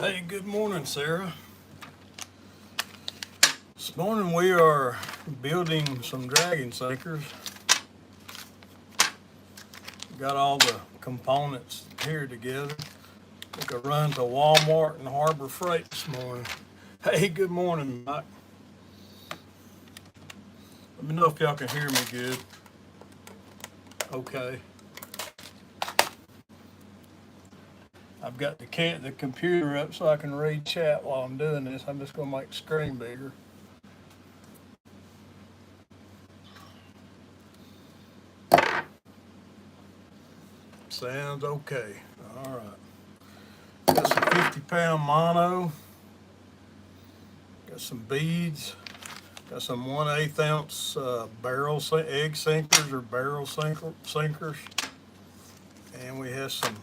Hey, good morning, Sarah. This morning we are building some dragon sinkers. Got all the components here together. Took a run to Walmart and Harbor Freight this morning. Hey, good morning, Mike. Let me know if y'all can hear me good. Okay. I've got the computer up so I can read chat while I'm doing this. I'm just gonna make the screen bigger. Sounds okay. All right. Got some 50-pound mono. Got some beads. Got some 1/8 ounce barrel egg sinkers or barrel sinkers. And we have some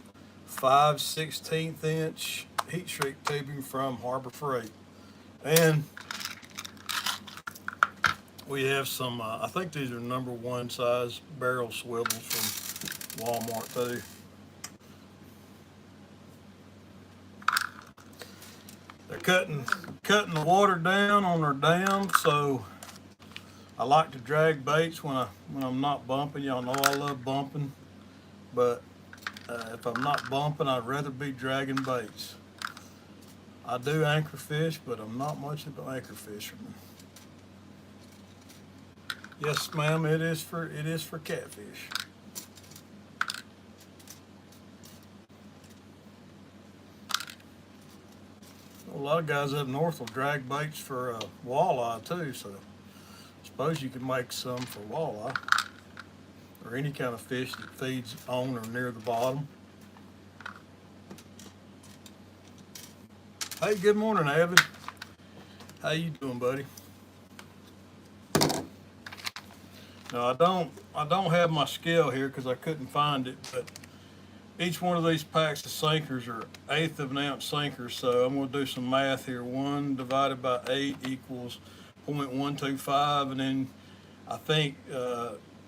5/16 inch heat shrink tubing from Harbor Freight. And we have some, I think these are #1 size barrel swivels from Walmart too. They're cutting the water down on their dam, so I like to drag baits when I'm not bumping. Y'all know I love bumping, but if I'm not bumping, I'd rather be dragging baits. I do anchor fish, but I'm not much of an anchor fisherman. Yes, ma'am, it is for catfish. A lot of guys up north will drag baits for walleye too, so I suppose you can make some for walleye or any kind of fish that feeds on or near the bottom. Hey, good morning, Avid. How you doing, buddy? Now I don't have my scale here because I couldn't find it, but each one of these packs of sinkers are 1/8 of an ounce sinkers, so I'm going to do some math here. 1 divided by 8 equals 0.125, and then I think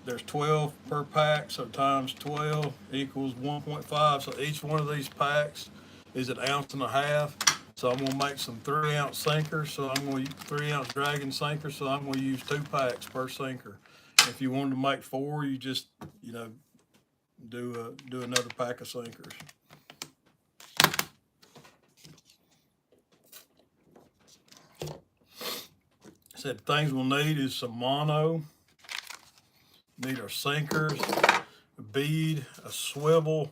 there's 12 per pack, so times 12 equals 1.5. So each one of these packs is 1.5 ounces. So I'm going to make some 3-ounce sinkers. So I'm going to 3-ounce dragon sinkers. So I'm going to use 2 packs per sinker. If you wanted to make 4, you just do another pack of sinkers. Said things we'll need is some mono. Need our sinkers, a bead, a swivel,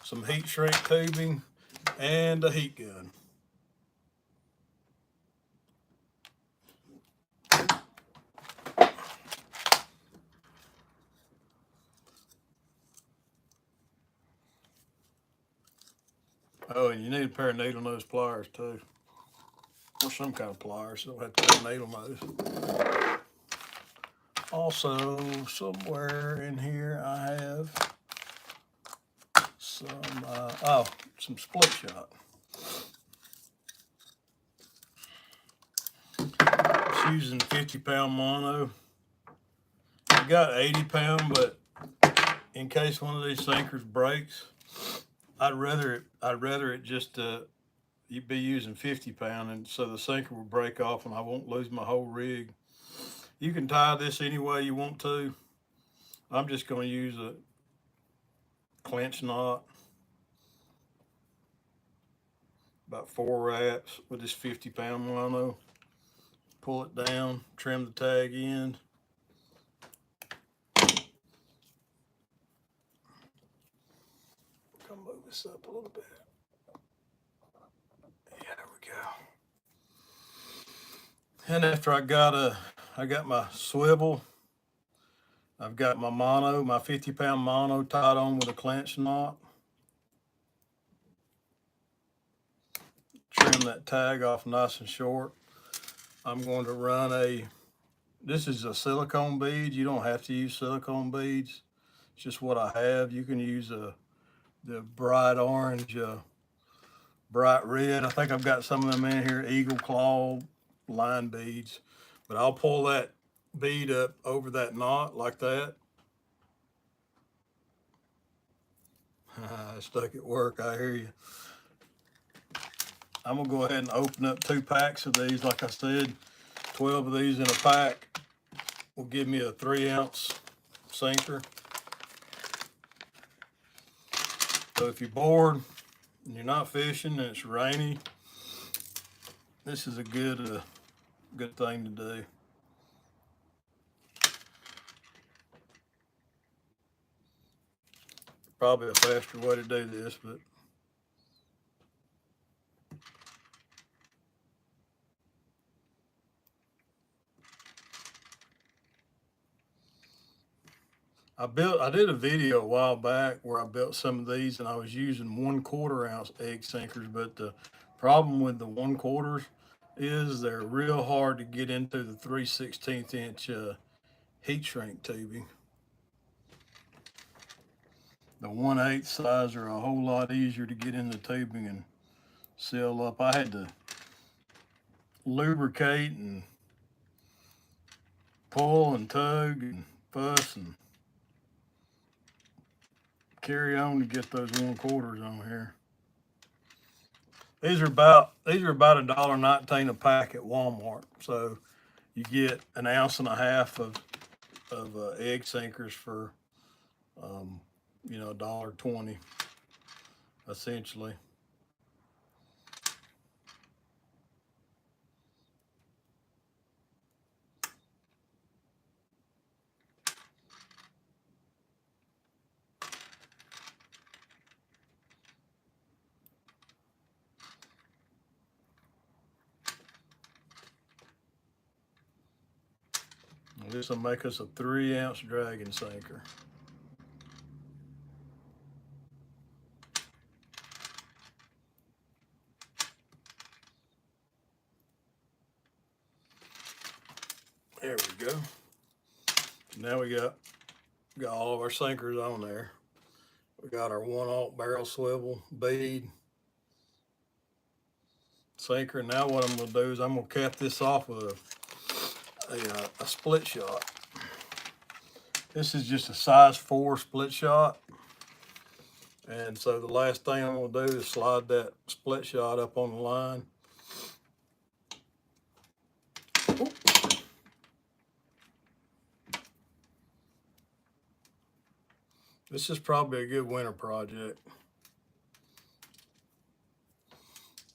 some heat shrink tubing, and a heat gun. Oh, and you need a pair of needle nose pliers too. Or some kind of pliers, so don't have to have needle nose. Also, somewhere in here I have some split shot. Just using 50-pound mono. I got 80-pound, but in case one of these sinkers breaks, I'd rather it just you'd be using 50-pound, and so the sinker will break off and I won't lose my whole rig. You can tie this any way you want to. I'm just going to use a clinch knot, about 4 wraps with this 50-pound mono. Pull it down, trim the tag end. Come move this up a little bit. Yeah, there we go. And after I got my swivel, I've got my mono, my 50-pound mono tied on with a clinch knot. Trim that tag off nice and short. I'm going to run this is a silicone bead. You don't have to use silicone beads. It's just what I have. You can use the bright orange, bright red. I think I've got some of them in here, eagle claw line beads. But I'll pull that bead up over that knot like that. Stuck at work, I hear you. I'm gonna go ahead and open up 2 packs of these. Like I said, 12 of these in a pack will give me a 3-ounce sinker. So if you're bored and you're not fishing and it's rainy, this is a good thing to do. Probably a faster way to do this, but I did a video a while back where I built some of these and I was using 1/4 ounce egg sinkers, but the problem with the 1/4s is they're real hard to get into the 3/16 inch heat shrink tubing. The 1/8 size are a whole lot easier to get in the tubing and seal up. I had to lubricate and pull and tug and fuss and carry on to get those 1/4s on here. These are about $1.19 a pack at Walmart. So you get 1.5 ounces of egg sinkers for $1.20 essentially. This will make us a 3-ounce dragon sinker. There we go. Now we got all of our sinkers on there. We got our 1/0 barrel swivel bead sinker. Now what I'm going to do is I'm going to cap this off with a split shot. This is just a size 4 split shot. And so the last thing I'm going to do is slide that split shot up on the line. Oop. This is probably a good winter project.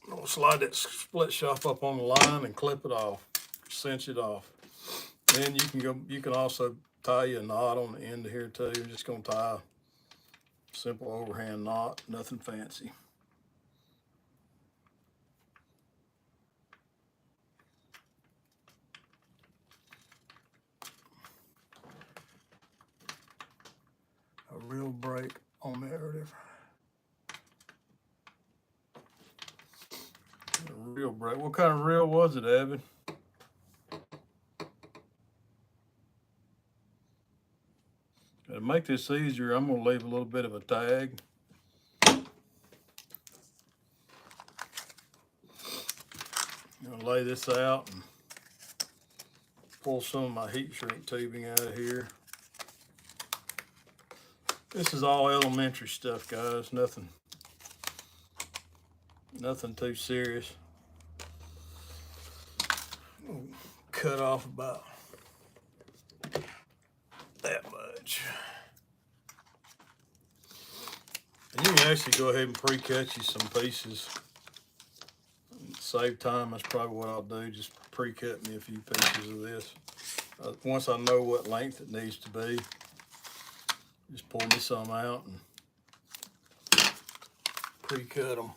I'm going to slide that split shot up on the line and clip it off, cinch it off. Then you can also tie you a knot on the end of here too. You're just going to tie a simple overhand knot, nothing fancy. A reel break on there. A reel break. What kind of reel was it, Evan? To make this easier, I'm going to leave a little bit of a tag. I'm going to lay this out and pull some of my heat shrink tubing out of here. This is all elementary stuff, guys. Nothing too serious. Cut off about that much. And you can actually go ahead and pre-cut you some pieces. Save time, that's probably what I'll do. Just pre-cut me a few pieces of this. Once I know what length it needs to be, just pull me some out and pre-cut them.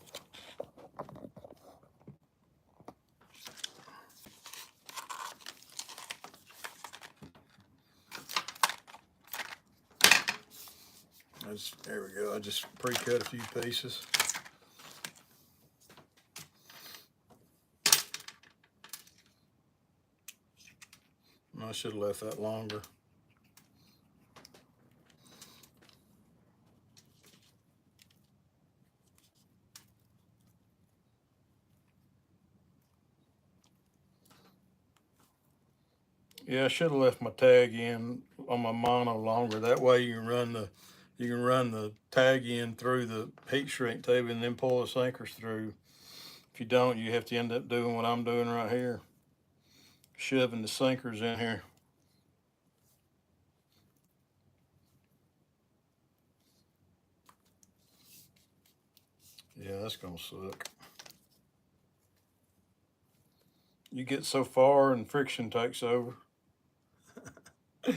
There we go. I just pre-cut a few pieces. I should have left that longer. Yeah, I should have left my tag in on my mono longer. That way you can run the tag in through the heat shrink tube and then pull the sinkers through. If you don't, you have to end up doing what I'm doing right here, shoving the sinkers in here. Yeah, that's gonna suck. You get so far and friction takes over. Okay,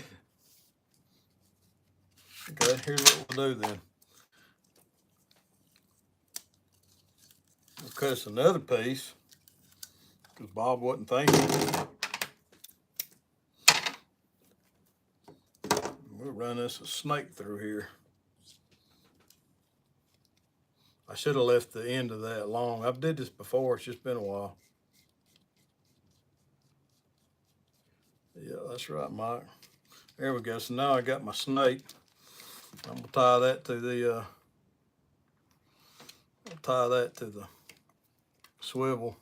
here's what we'll do then. We'll cut us another piece because Bob wasn't thinking. We'll run us a snake through here. I should have left the end of that long. I've did this before, it's just been a while. Yeah, that's right, Mike. There we go. So now I got my snake. I'm gonna tie that to the swivel.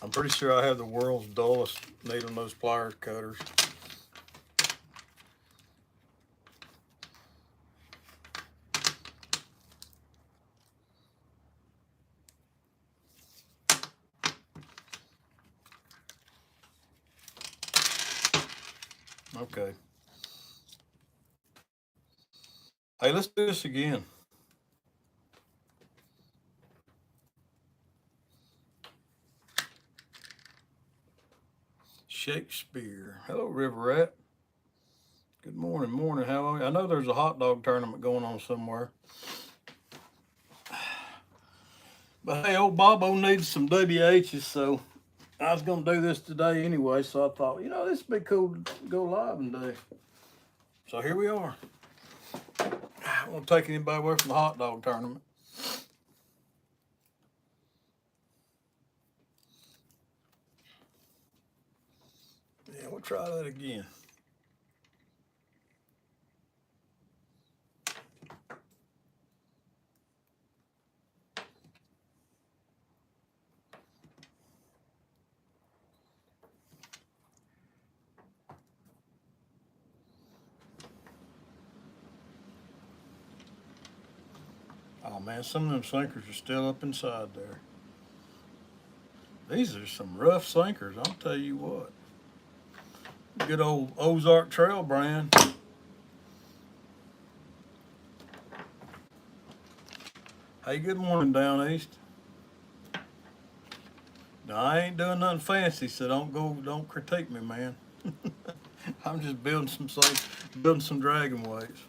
I'm pretty sure I have the world's dullest needle nose pliers cutters. Okay. Hey, let's do this again. Shakespeare. Hello, River Rat. Good morning, morning. How are you? I know there's a hot dog tournament going on somewhere. But hey, old Bobo needs some WHs, so I was going to do this today anyway, so I thought, this would be cool to go live and do. So here we are. I won't take anybody away from the hot dog tournament. Yeah, we'll try that again. Oh man, some of them sinkers are still up inside there. These are some rough sinkers, I'll tell you what. Good old Ozark Trail brand. Hey, good morning down east. Now I ain't doing nothing fancy, so don't critique me, man. I'm just building some dragon weights.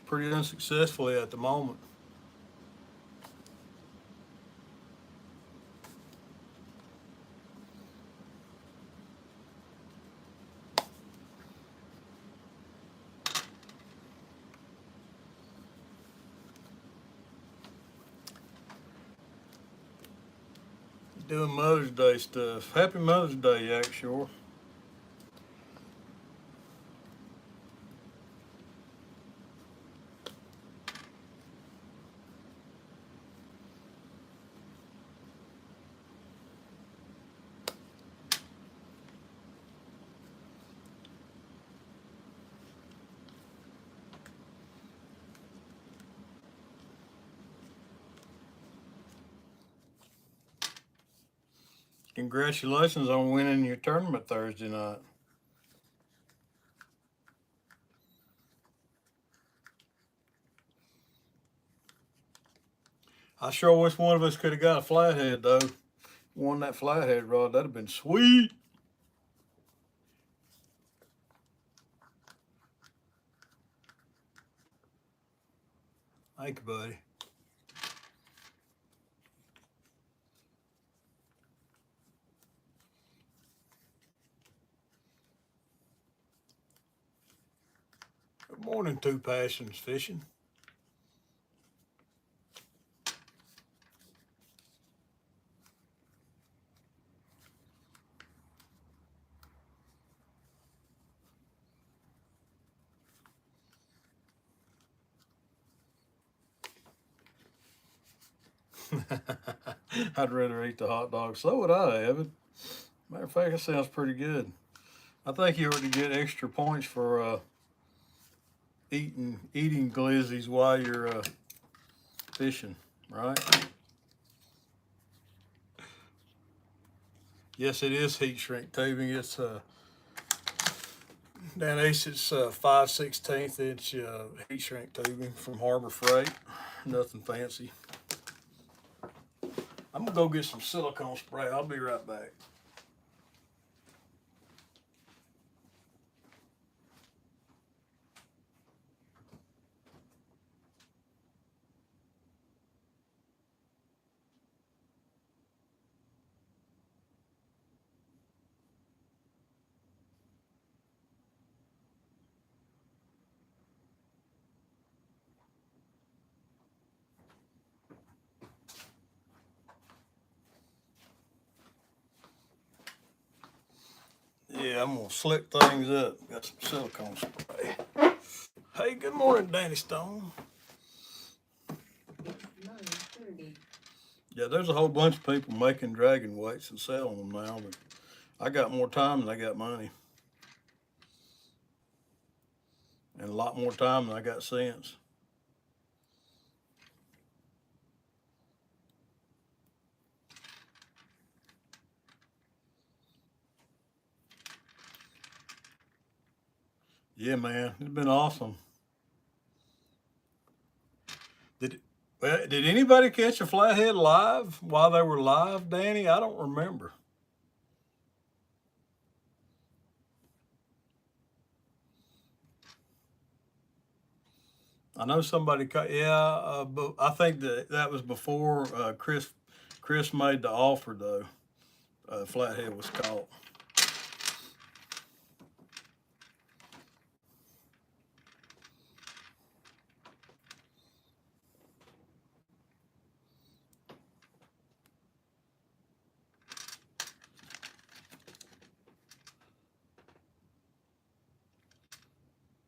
Pretty unsuccessfully at the moment. Doing Mother's Day stuff. Happy Mother's Day, Yak Shore. Congratulations on winning your tournament Thursday night. I sure wish one of us could have got a flathead, though. Won that flathead rod. That'd have been sweet. Thank you, buddy. Good morning, Two Passions Fishing. I'd rather eat the hot dog. So would I, Evan. Matter of fact, that sounds pretty good. I think you ought to get extra points for eating glizzies while you're fishing, right? Yes, it is heat shrink tubing. It's Dan Ace, it's 5/16 heat shrink tubing from Harbor Freight. Nothing fancy. I'm gonna go get some silicone spray. I'll be right back. Yeah, I'm gonna slick things up. Got some silicone spray. Hey, good morning, Danny Stone. Yeah, there's a whole bunch of people making dragon weights and selling them now, but I got more time than I got money. And a lot more time than I got sense. Yeah, man, it's been awesome. Did anybody catch a flathead live while they were live, Danny? I don't remember. I know somebody caught. Yeah, but I think that was before Chris made the offer though. Flathead was caught.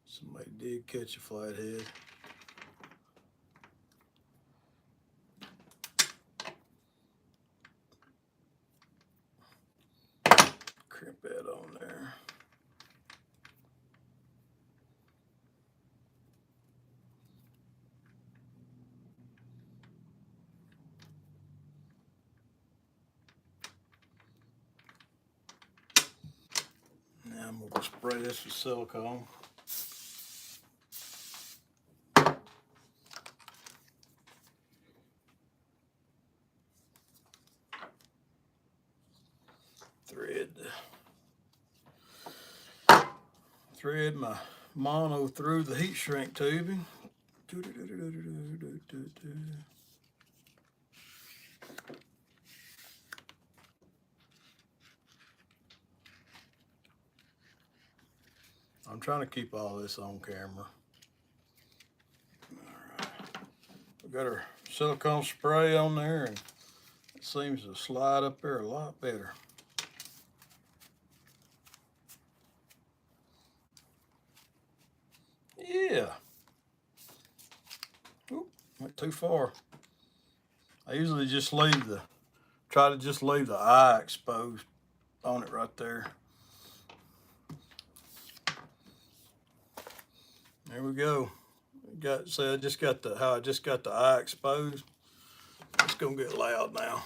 Somebody did catch a flathead. Crimp that on there. Now I'm gonna spray this with silicone. Thread my mono through the heat shrink tubing. I'm trying to keep all this on camera. All right. We got our silicone spray on there, and it seems to slide up there a lot better. Yeah. Oop, went too far. I usually just try to just leave the eye exposed on it right there. There we go. I just got the eye exposed. It's gonna get loud now.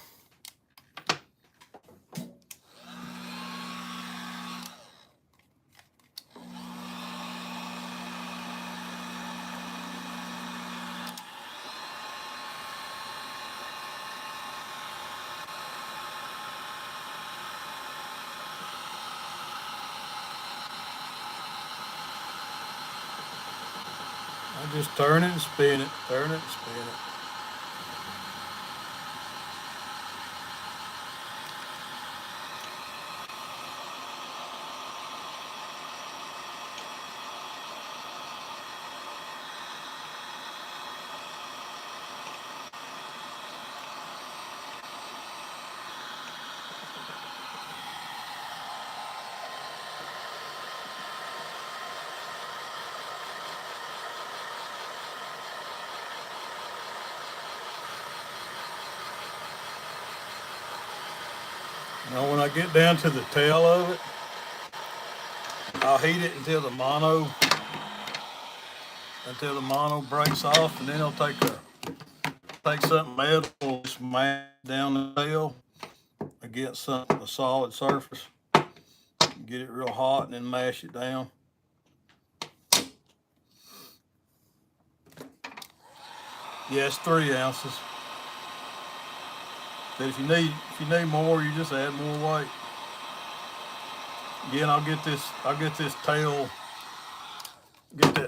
I just turn it and spin it, turn it and spin it. Now when I get down to the tail of it, I'll heat it until the mono breaks off, and then I'll take something metal, smash down the tail against a solid surface, get it real hot, and then mash it down. Yeah, it's 3 ounces. But if you need more, you just add more weight. Again, I'll get that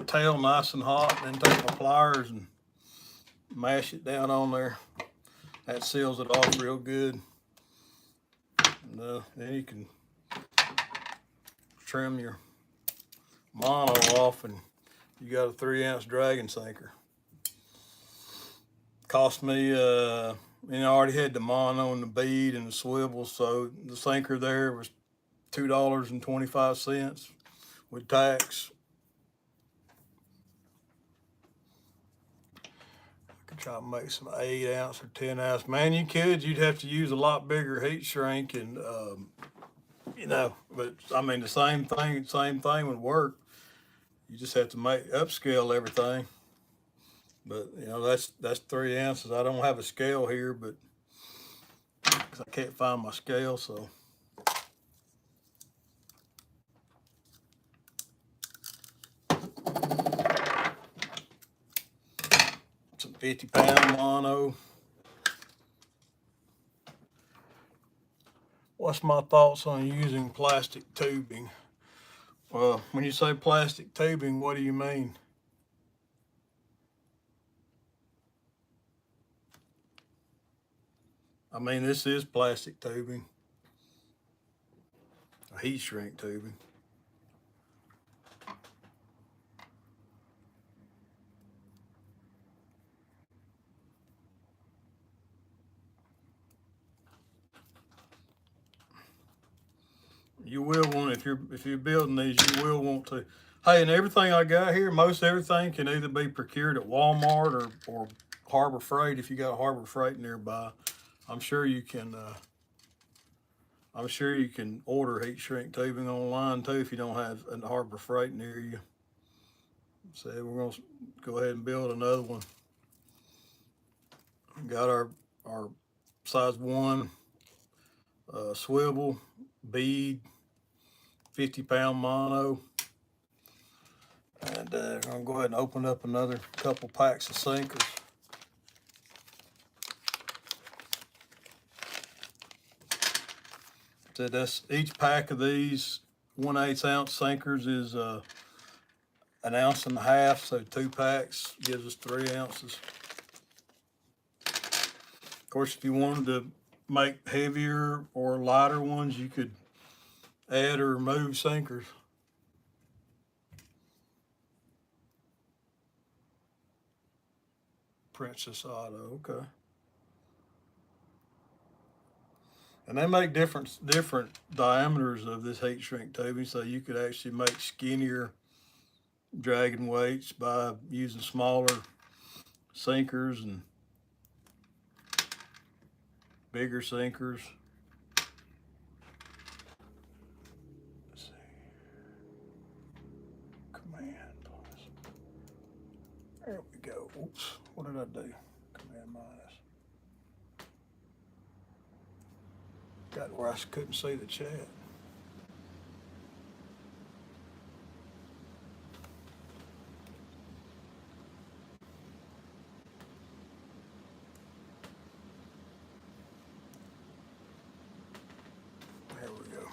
tail nice and hot, and then take my pliers and mash it down on there. That seals it off real good. And, then you can trim your mono off, and you got a 3-ounce dragon sinker. Cost me, I already had the mono and the bead and the swivel, so the sinker there was $2.25 with tax. I could try to make some 8-ounce or 10-ounce. Man, you'd have to use a lot bigger heat shrink, and but I mean the same thing would work. You just have to upscale everything. But that's 3 ounces. I don't have a scale here, but because I can't find my scale, so. Some 50-pound mono. What's my thoughts on using plastic tubing? Well, when you say plastic tubing, what do you mean? I mean, this is plastic tubing, a heat shrink tubing. You will want, if you're building these, you will want to. Hey, and everything I got here, most everything can either be procured at Walmart or Harbor Freight if you got Harbor Freight nearby. I'm sure you can order heat shrink tubing online too if you don't have a Harbor Freight near you. So we're gonna go ahead and build another one. Got our size 1 swivel, bead, 50-pound mono. And I'm gonna go ahead and open up another couple packs of sinkers. So that's each pack of these 1/8 ounce sinkers is 1.5 ounces, so 2 packs gives us 3 ounces. Of course, if you wanted to make heavier or lighter ones, you could add or remove sinkers. Princess Auto, okay. And they make different diameters of this heat shrink tubing, so you could actually make skinnier dragon weights by using smaller sinkers and bigger sinkers. Let's see. Command plus. There we go. Oops, what did I do? Command minus. Got where I couldn't see the chat. There we go.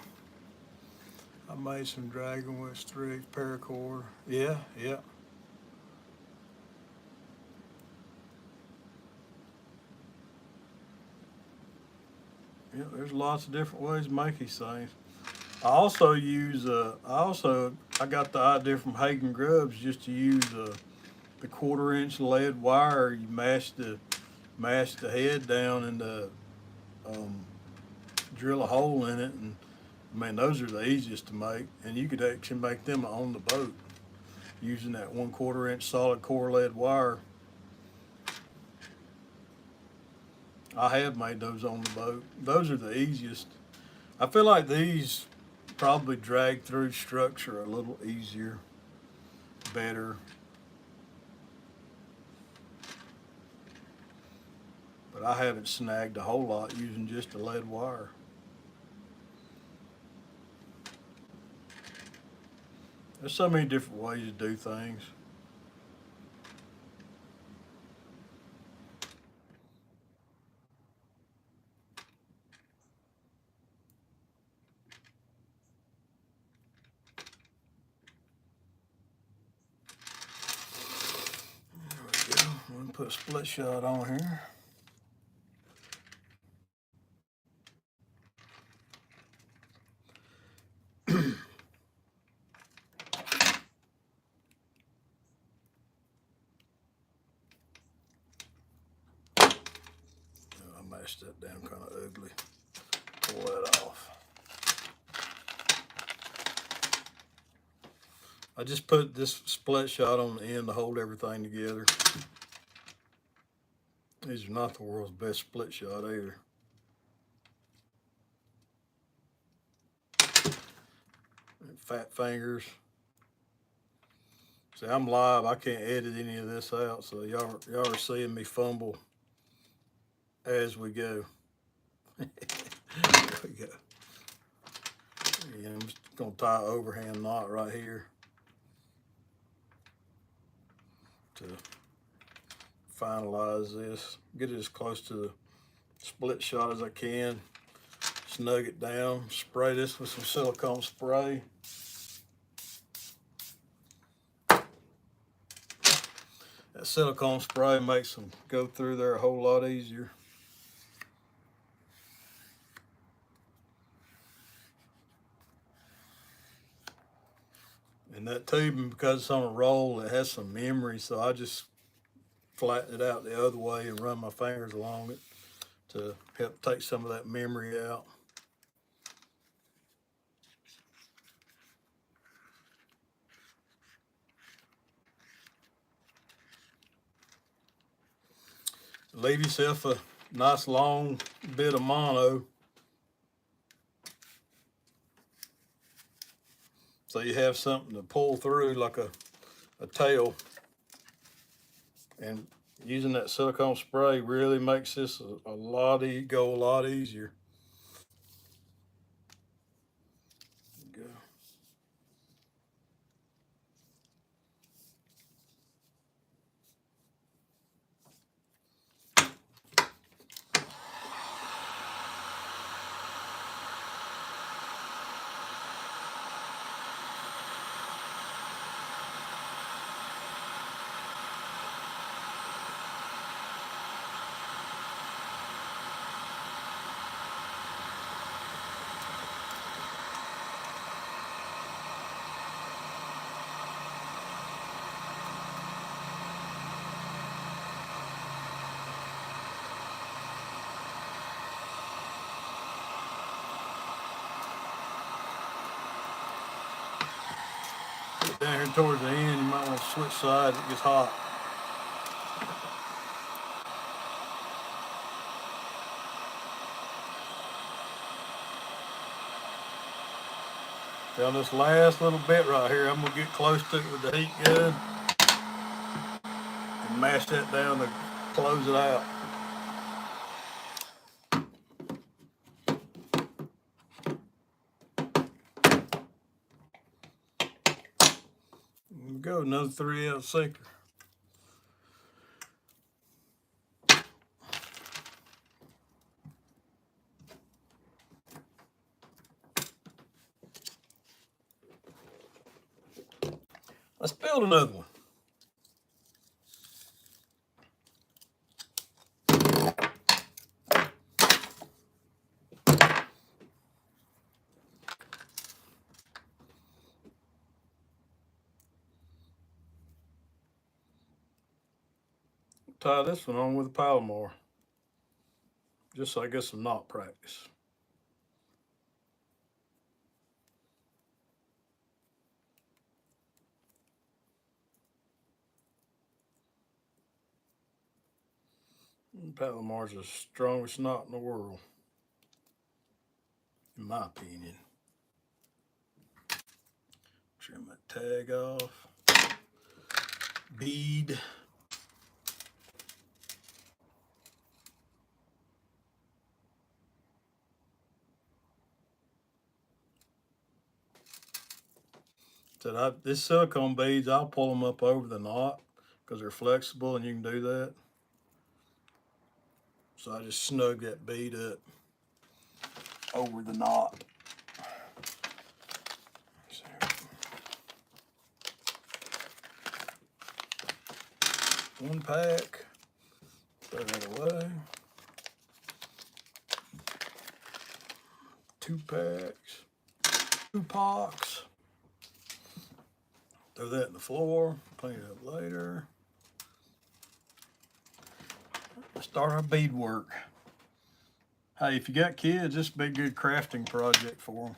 I made some dragon with 3/8 paracord. Yeah. Yeah, there's lots of different ways to make these things. I also use, I got the idea from Hagen Grubbs just to use the 1/4-inch lead wire. You mash the head down and drill a hole in it, and man, those are the easiest to make, and you could actually make them on the boat using that 1/4-inch solid core lead wire. I have made those on the boat. Those are the easiest. I feel like these probably drag through structure a little easier, better. But I haven't snagged a whole lot using just a lead wire. There's so many different ways to do things. There we go. I'm gonna put a split shot on here. I mashed that down kind of ugly. Pull that off. I just put this split shot on the end to hold everything together. These are not the world's best split shot either. Fat fingers. See, I'm live. I can't edit any of this out, so y'all are seeing me fumble as we go. There we go. Yeah, I'm just gonna tie an overhand knot right here to finalize this. Get it as close to the split shot as I can. Snug it down. Spray this with some silicone spray. That silicone spray makes them go through there a whole lot easier. And that tubing, because it's on a roll, it has some memory, so I just flatten it out the other way and run my fingers along it to help take some of that memory out. Leave yourself a nice long bit of mono so you have something to pull through like a tail. And using that silicone spray really makes this go a lot easier. There you go. Down here towards the end, you might want to switch sides. It gets hot. Down this last little bit right here, I'm gonna get close to it with the heat gun and mash that down to close it out. There we go, another 3/8 sinker. Let's build another one. Tie this one on with a Palomar, just so I get some knot practice. Palomar's the strongest knot in the world. in my opinion. Trim that tag off. Bead. So this silicone beads, I'll pull them up over the knot because they're flexible and you can do that. So I just snug that bead up over the knot. One pack, throw that away. 2 packs, 2 packs. Throw that in the floor, clean it up later. Let's start our beadwork. Hey, if you got kids, this would be a good crafting project for them.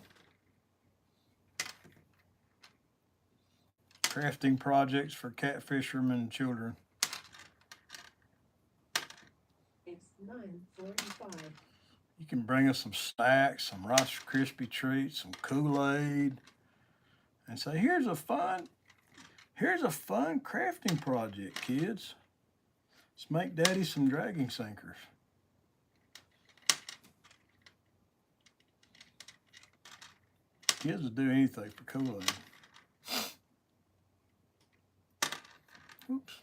Crafting projects for catfishermen children. It's 9:45. You can bring us some snacks, some Rice Krispie treats, some Kool-Aid, and say, here's a fun crafting project, kids. Let's make Daddy some dragging sinkers. Kids will do anything for Kool-Aid. Oops.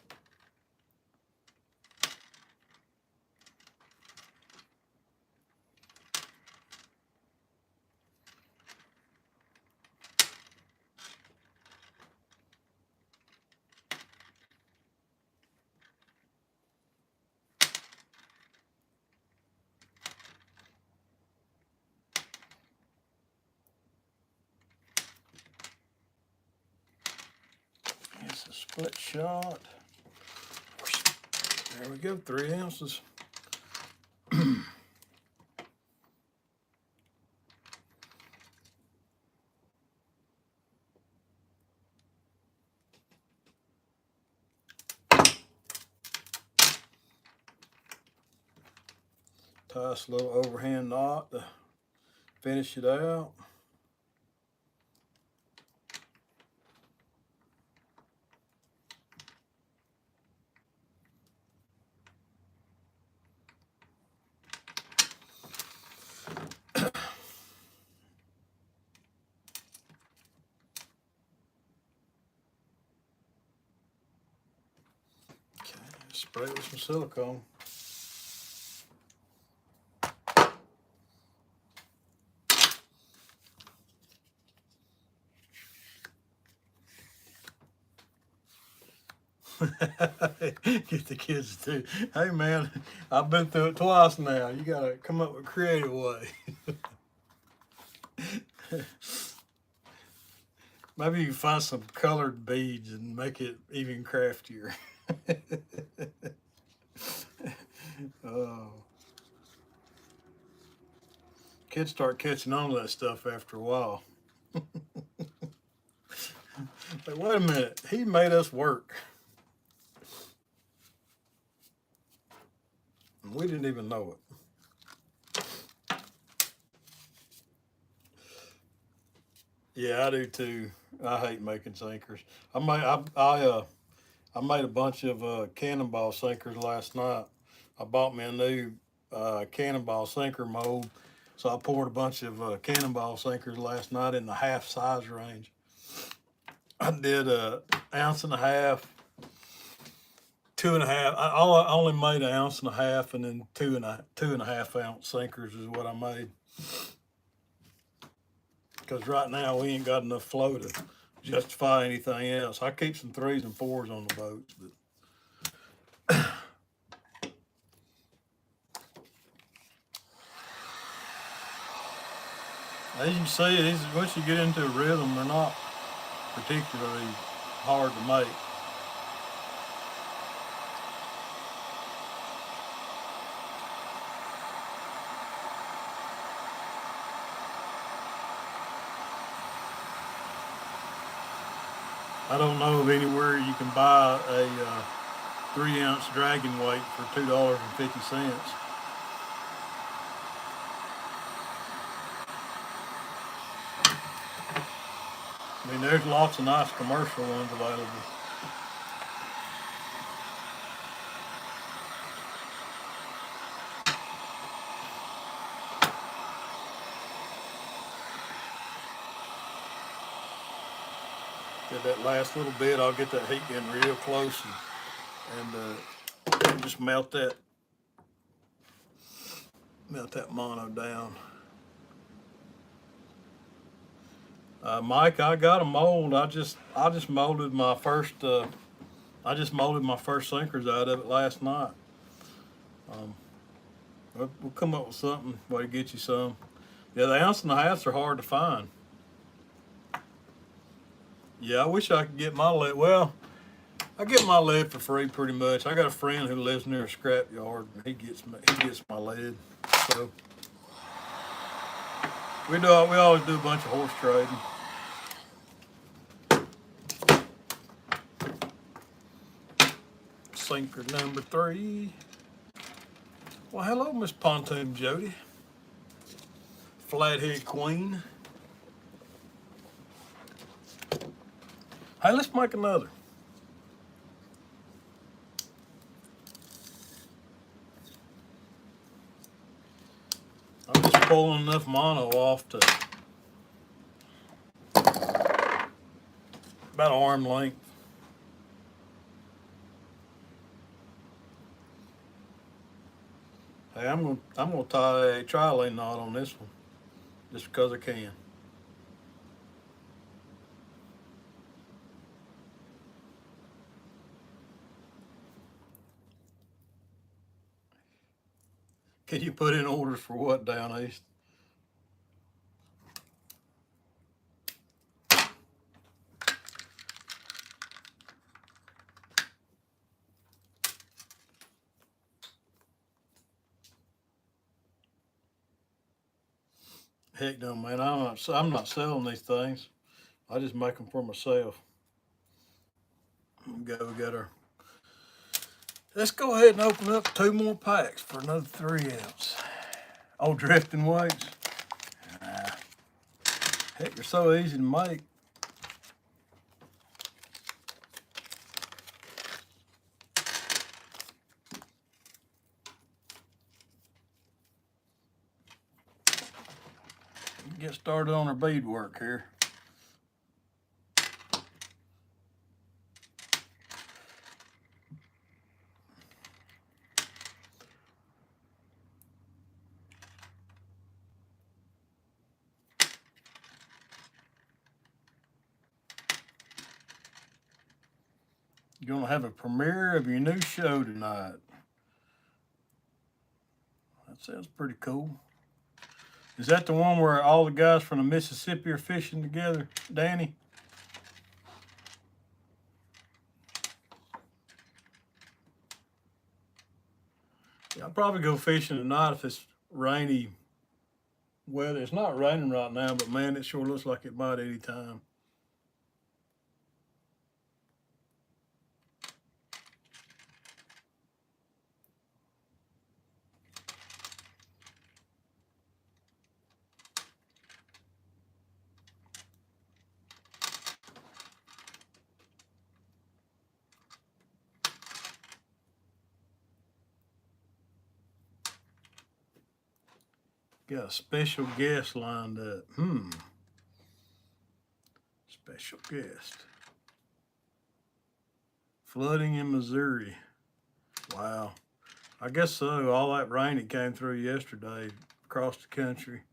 It's a split shot. There we go, 3 ounces. Tie this little overhand knot to finish it out. Okay, spray it with some silicone. Get the kids to, hey man, I've been through it twice now. You gotta come up with a creative way. Maybe you can find some colored beads and make it even craftier. Oh. Kids start catching on to that stuff after a while. Like, wait a minute, he made us work. And we didn't even know it. Yeah, I do too. I hate making sinkers. I made a bunch of cannonball sinkers last night. I bought me a new cannonball sinker mold, so I poured a bunch of cannonball sinkers last night in the half size range. I did 1.5 ounces, 2.5. I only made 1.5 ounces, and then 2.5 ounce sinkers is what I made. Because right now we ain't got enough flow to justify anything else. I keep some 3s and 4s on the boats, but as you can see, once you get into a rhythm, they're not particularly hard to make. I don't know of anywhere you can buy a 3-ounce dragon weight for $2.50. I mean, there's lots of nice commercial ones available. Get that last little bit, I'll get that heat getting real close and just melt that mono down. Mike, I got a mold. I just molded my first. I just molded my first sinkers out of it last night. We'll come up with something way to get you some. Yeah, the 1.5 ounces are hard to find. Yeah, I wish I could get my lead. Well, I get my lead for free pretty much. I got a friend who lives near a scrap yard, and he gets my lead. So we always do a bunch of horse trading. Sinker number 3. Well, hello, Miss Pontoon Jody. Flathead Queen. Hey, let's make another. I'm just pulling enough mono off to about arm length. Hey, I'm gonna tie a tri-lane knot on this one, just because I can. Can you put in orders for what down east? Heck no, man. I'm not selling these things. I just make them for myself. We got our. Let's go ahead and open up 2 more packs for another 3 ounce. Oh, drifting weights. Heck, they're so easy to make. Get started on our beadwork here. You're gonna have a premiere of your new show tonight. That sounds pretty cool. Is that the one where all the guys from the Mississippi are fishing together, Danny? Yeah, I'll probably go fishing tonight if it's rainy weather. It's not raining right now, but man, it sure looks like it might any time. Got a special guest lined up. Special guest. Flooding in Missouri. Wow. I guess so. All that rain that came through yesterday across the country.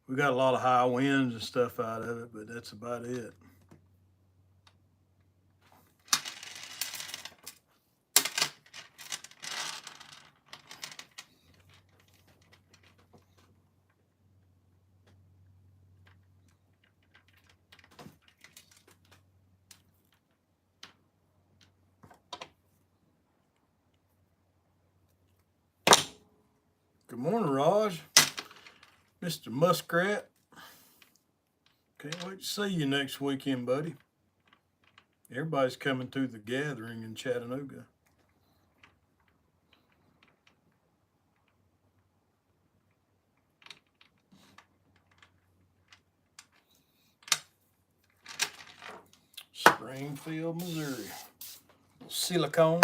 We got a lot of high winds and stuff out of it, but that's about it. Good morning, Raj. Mr. Muskrat. Can't wait to see you next weekend, buddy. Everybody's coming to the gathering in Chattanooga. Springfield, Missouri. Silicone.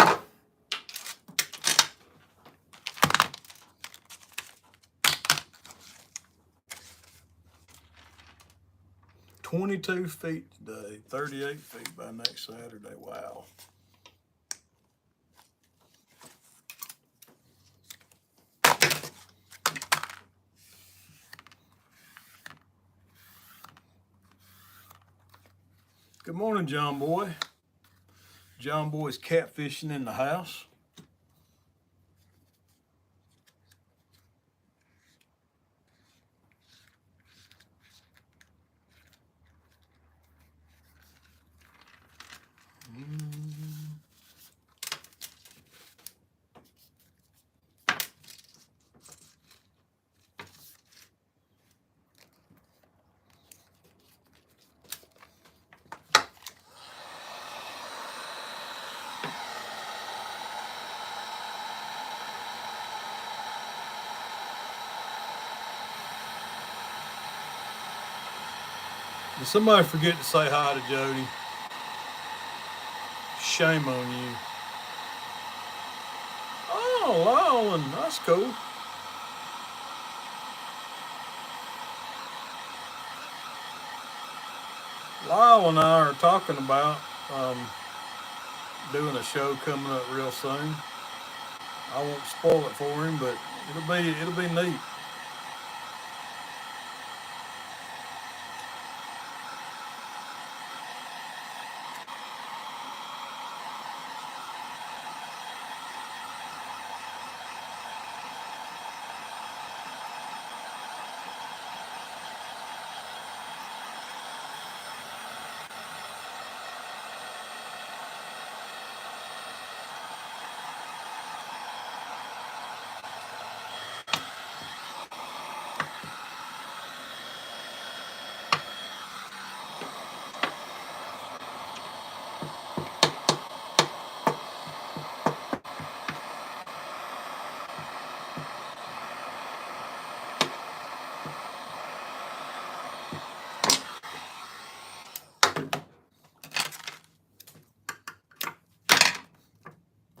"22 feet today, 38 feet by next Saturday." Wow. Good morning, John Boy. John Boy's catfishing in the house. Did somebody forget to say hi to Jody? Shame on you. Oh, Lowland, that's cool. Lyle and I are talking about doing a show coming up real soon. I won't spoil it for him, but it'll be neat.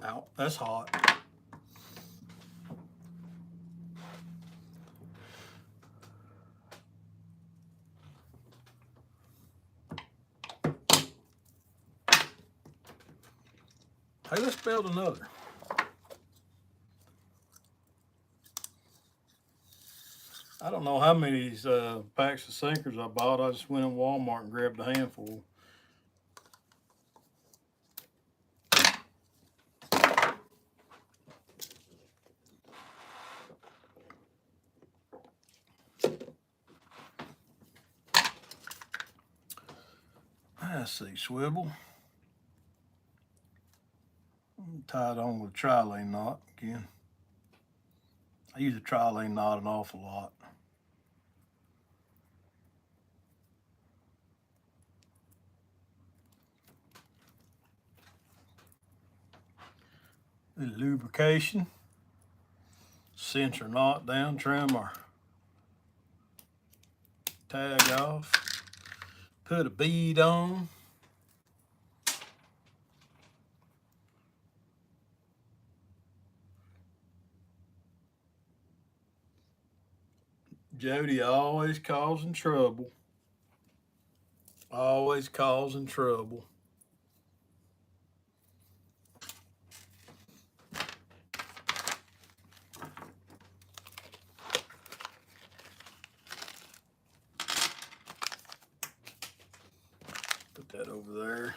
Ow, that's hot. Hey, let's build another. I don't know how many of these packs of sinkers I bought. I just went in Walmart and grabbed a handful. Let's see, swivel. Tie it on with a tri-lane knot again. I use a tri-lane knot an awful lot. A little lubrication. Cinch our knot down, trim our tag off. Put a bead on. Jody always causing trouble. Always causing trouble. Put that over there.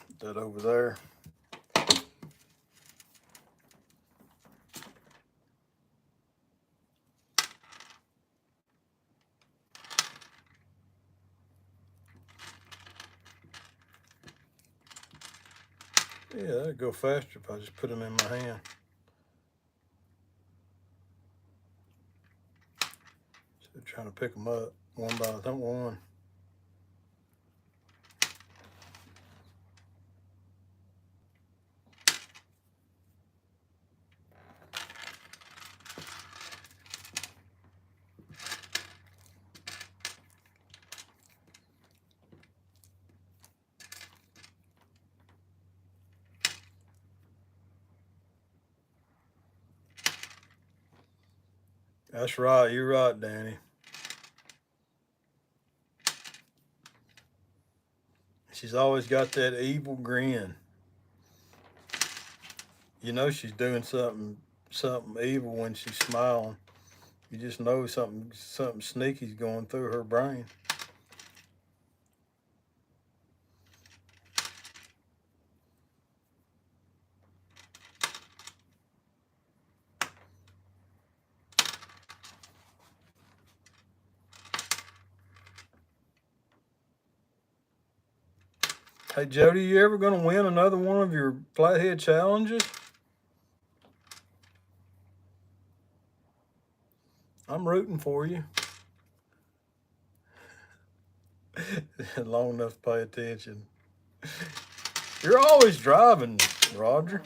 Put that over there. Yeah, that'd go faster if I just put them in my hand. So trying to pick them up one by one. That's right. You're right, Danny. She's always got that evil grin. You know she's doing something evil when she's smiling. You just know something sneaky's going through her brain. Hey Jody, you ever gonna win another one of your flathead challenges? I'm rooting for you. Long enough to pay attention. You're always driving, Roger.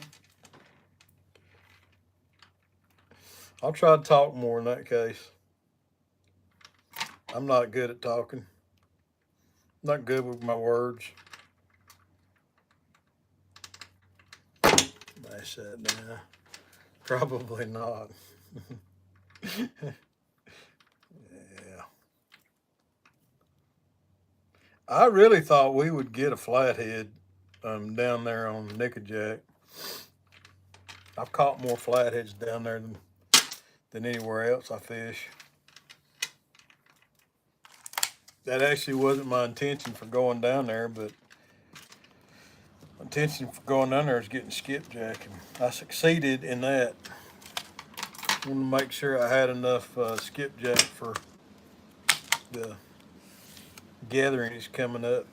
I'll try to talk more in that case. I'm not good at talking. Not good with my words. Mash that down. Probably not. Yeah. I really thought we would get a flathead down there on Nickajack. I've caught more flatheads down there than anywhere else I fish. That actually wasn't my intention for going down there, but my intention for going down there is getting skipjack, and I succeeded in that. I wanted to make sure I had enough skipjack for the gathering is coming up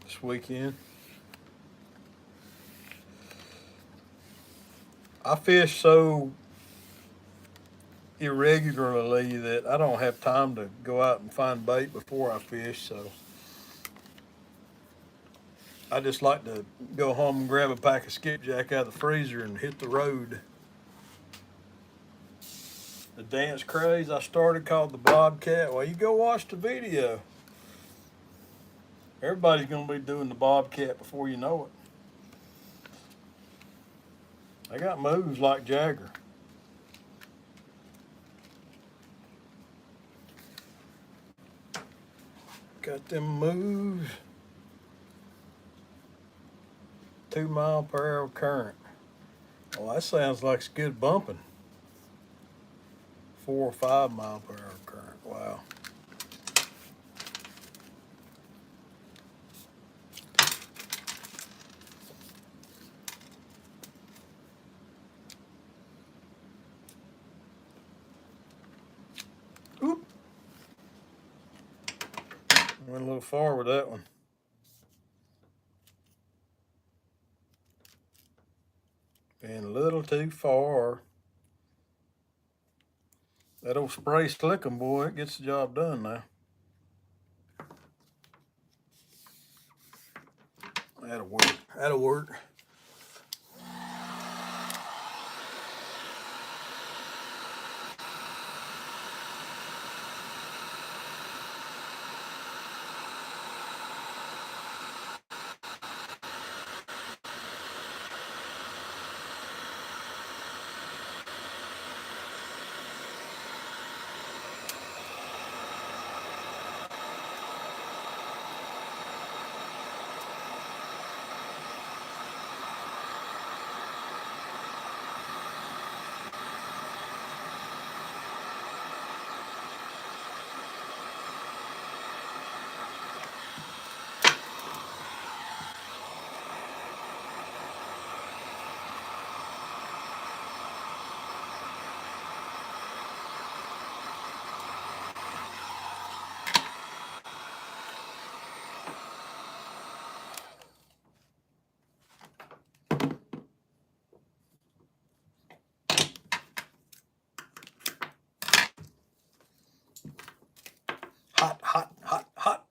this weekend. I fish so irregularly that I don't have time to go out and find bait before I fish, so I just like to go home and grab a pack of skipjack out of the freezer and hit the road. The dance craze I started called the Bobcat. Well, you go watch the video. Everybody's gonna be doing the Bobcat before you know it. They got moves like Jagger. Got them moves. 2 mile per hour current. Well, that sounds like it's good bumping. 4 or 5 mile per hour current. Wow. Oop. Went a little far with that one. Been a little too far. That old spray slickum, boy, it gets the job done now. That'll work. That'll work. Hot, hot, hot, hot.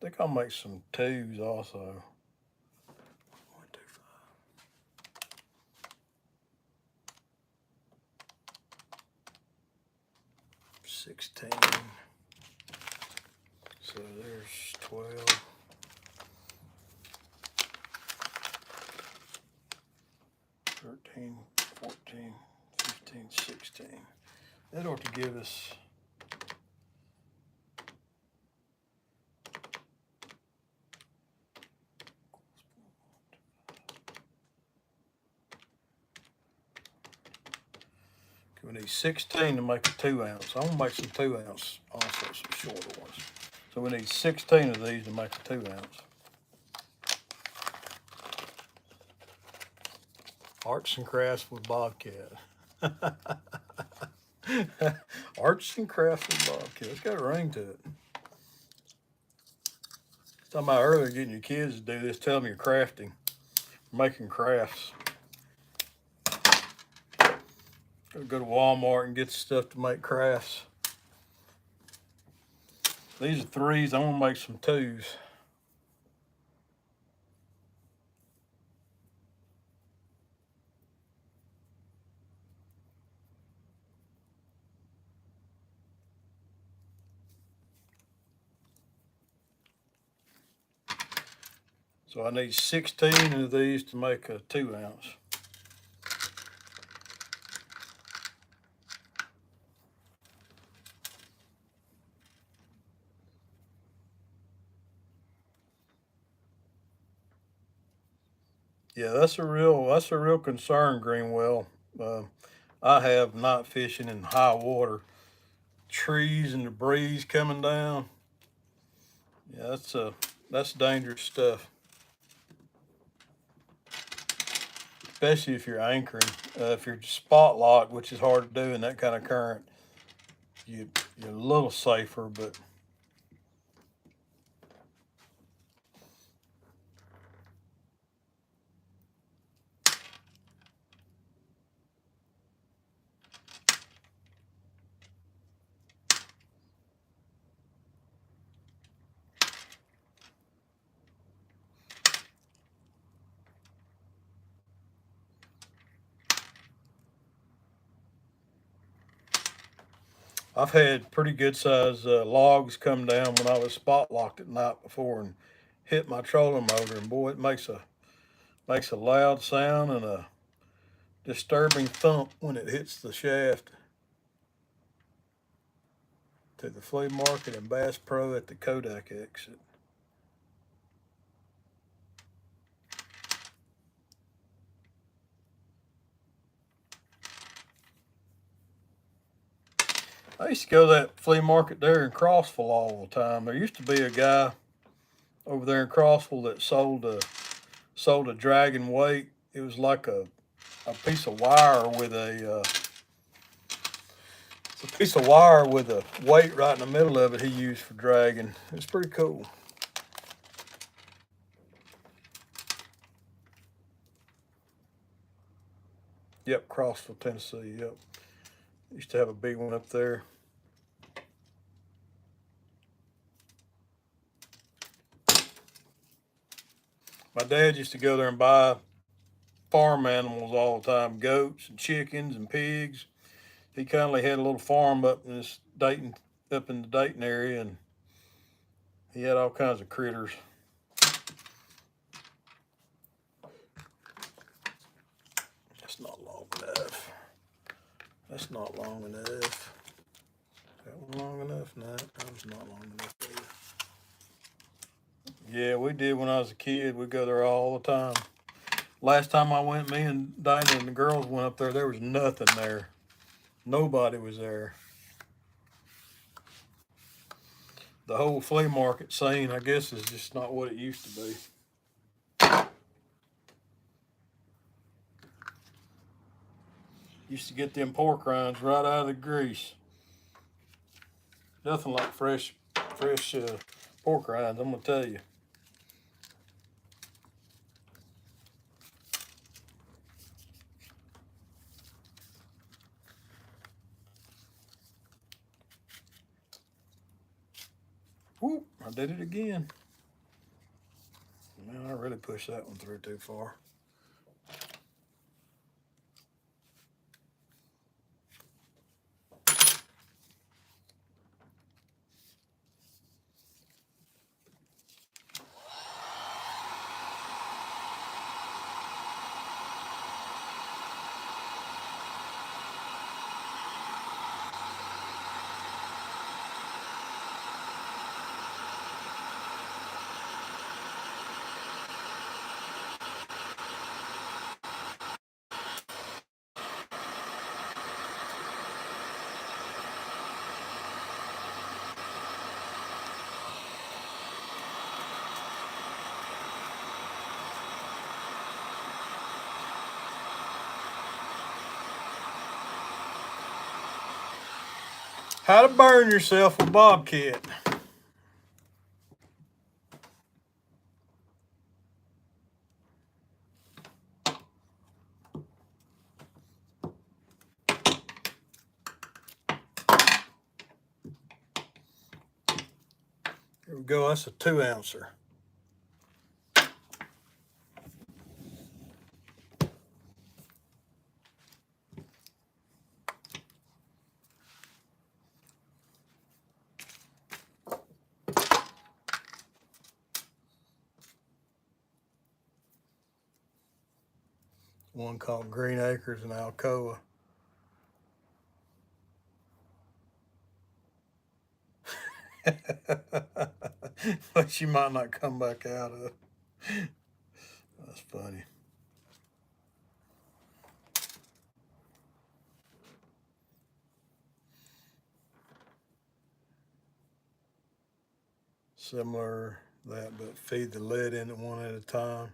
I think I'll make some twos also. 1, 2, 5. 16. So there's 12. 13, 14, 15, 16. That ought to give us we need 16 to make a 2 ounce. I'm gonna make some 2 ounce also, some shorter ones. So we need 16 of these to make a 2 ounce. Arts and crafts with Bobcat. Arts and crafts with Bobcat. It's got a ring to it. Talking about earlier getting your kids to do this, tell them you're crafting, making crafts. Go to Walmart and get stuff to make crafts. These are 3s. I'm gonna make some 2s. So I need 16 of these to make a 2 ounce. Yeah, that's a real concern, Greenwell. I have not fishing in high water, trees and debris coming down. Yeah, that's dangerous stuff. Especially if you're anchoring. If you're spot locked, which is hard to do in that kind of current, you're a little safer, but I've had pretty good size logs come down when I was spot locked at night before and hit my trolling motor, and boy, it makes a loud sound and a disturbing thump when it hits the shaft. To the flea market and Bass Pro at the Kodak exit. I used to go to that flea market there in Crossville all the time. There used to be a guy over there in Crossville that sold a dragon weight. It was like a piece of wire with a weight right in the middle of it he used for dragging. It's pretty cool. Yep, Crossville, Tennessee. Yep. Used to have a big one up there. My dad used to go there and buy farm animals all the time, goats and chickens and pigs. He kindly had a little farm up in the Dayton area, and he had all kinds of critters. That's not long enough. That's not long enough. That one long enough? No, that was not long enough either. Yeah, we did when I was a kid. We'd go there all the time. Last time I went, me and Dinah and the girls went up there, there was nothing there. Nobody was there. The whole flea market scene, I guess, is just not what it used to be. Used to get them pork rinds right out of the grease. Nothing like fresh pork rinds, I'm gonna tell you. Whoop, I did it again. Man, I really pushed that one through too far. How to burn yourself with Bobcat. Here we go, that's a 2-ouncer. One called Green Acres in Alcoa. But you might not come back out of. That's funny. Similar that, but feed the lead in it one at a time.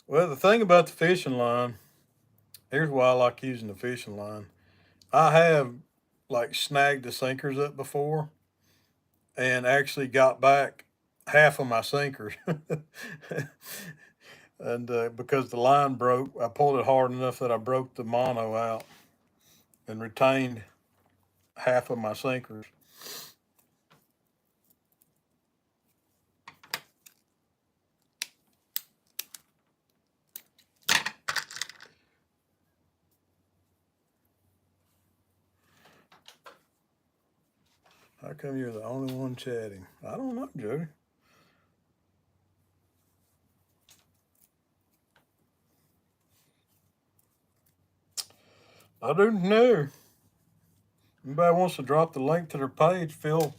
Well, the thing about the fishing line, here's why I like using the fishing line. I have like snagged the sinkers up before and actually got back half of my sinkers. And because the line broke, I pulled it hard enough that I broke the mono out and retained half of my sinkers. How come you're the only one chatting? I don't know, Jody. I don't know. Anybody wants to drop the link to their page, feel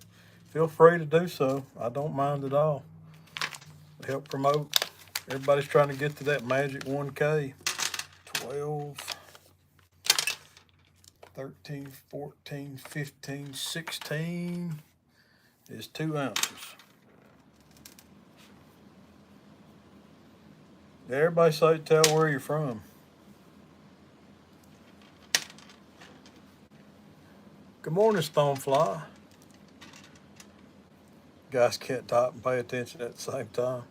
free to do so. I don't mind at all. Help promote. Everybody's trying to get to that magic 1K. 12, 13, 14, 15, 16 is 2 ounces. Everybody say, tell where you're from. Good morning, Stonefly. Guys can't talk and pay attention at the same time.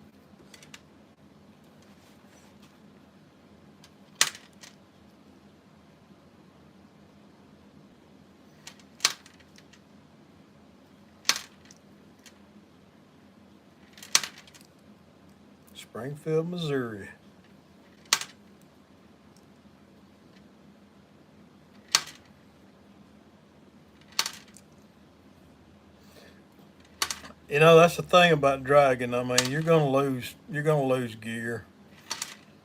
Springfield, Missouri. You know, that's the thing about dragging. I mean, you're gonna lose gear.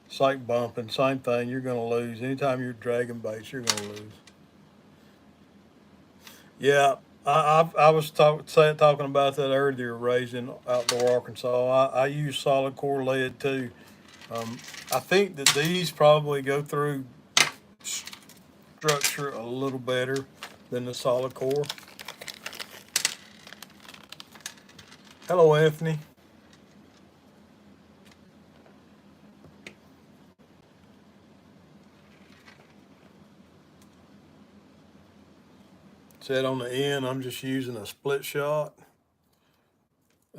It's like bumping, same thing. You're gonna lose anytime you're dragging baits. You're gonna lose. Yeah, I was talking about that earlier. Raising Outdoor Arkansas, I use solid core lead too. I think that these probably go through structure a little better than the solid core. Hello, Anthony. Said on the end, I'm just using a split shot,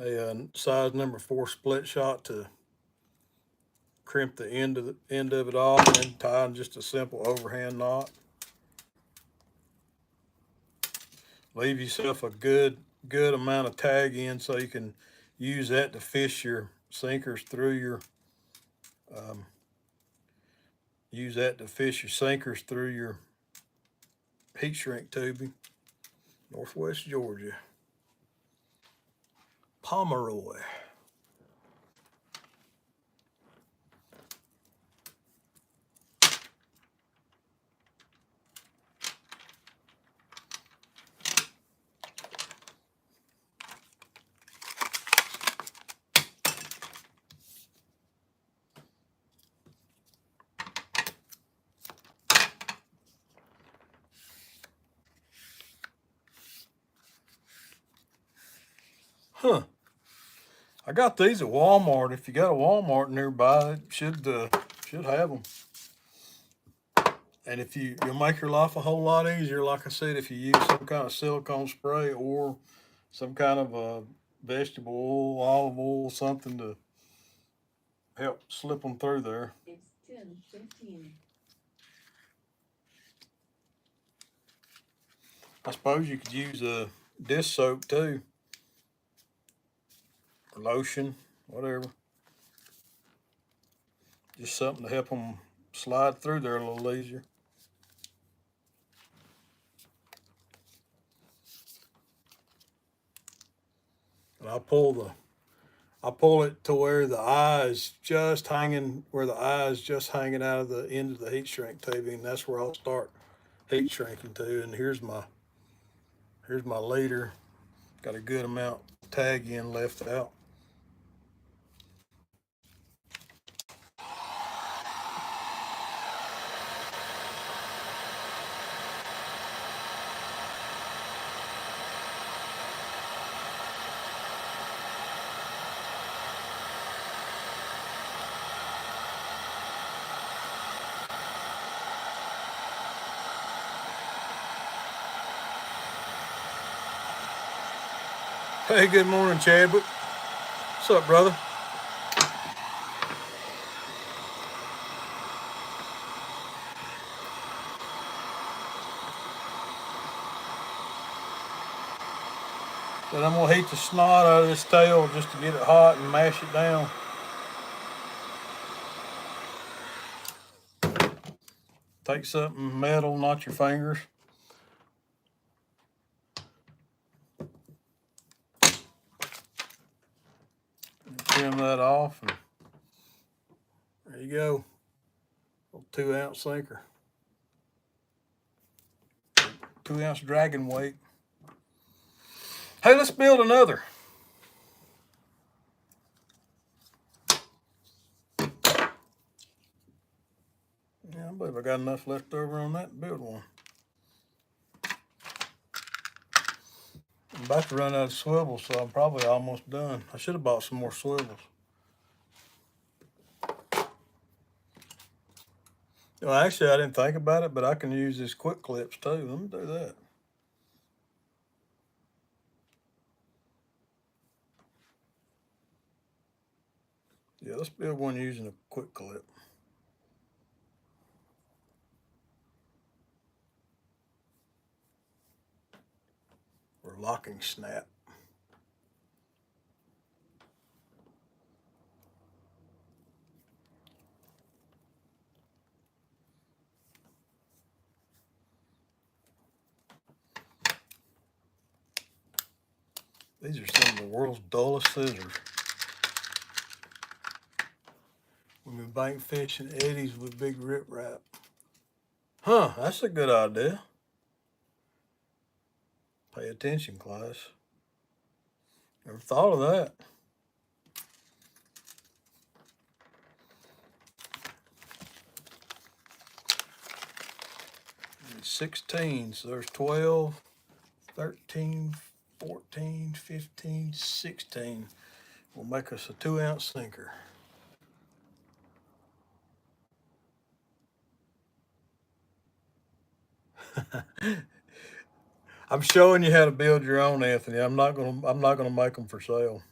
a size number 4 split shot to crimp the end of it off and tie in just a simple overhand knot. Leave yourself a good amount of tag in so you can use that to fish your sinkers through your heat shrink tubing. Northwest Georgia. Pomeroy. Huh. I got these at Walmart. If you got a Walmart nearby, it should have them. And if you'll make your life a whole lot easier, like I said, if you use some kind of silicone spray or some kind of a vegetable oil, olive oil, something to help slip them through there. It's 10:15. I suppose you could use a dish soap too, or lotion, whatever. Just something to help them slide through there a little easier. And I pull it to where the eye is just hanging, out of the end of the heat shrink tubing. That's where I'll start heat shrinking to. And here's my leader. Got a good amount tag in left out. Hey, good morning, Chadwick. What's up, brother? But I'm gonna heat the snot out of this tail just to get it hot and mash it down. Take something metal, not your fingers. Trim that off, and there you go. A 2-ounce sinker. 2-ounce dragon weight. Hey, let's build another. Yeah, I believe I got enough left over on that to build one. I'm about to run out of swivels, so I'm probably almost done. I should have bought some more swivels. Well, actually, I didn't think about it, but I can use these quick clips too. Let me do that. Yeah, let's build one using a quick clip. Or locking snap. These are some of the world's dullest scissors. When we bank fish and eddies with big riprap. Huh, that's a good idea. Pay attention, class. Never thought of that. 16, so there's 12, 13, 14, 15, 16. Will make us a 2-ounce sinker. I'm showing you how to build your own, Anthony. I'm not gonna make them for sale.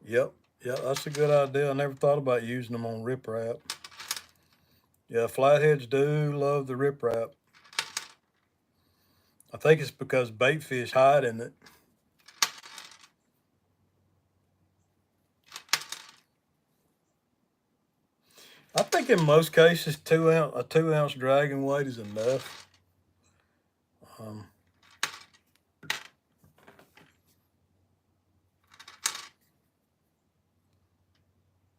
Yep, that's a good idea. I never thought about using them on riprap. Yeah, flatheads do love the riprap. I think it's because bait fish hide in it. I think in most cases, a 2-ounce dragon weight is enough.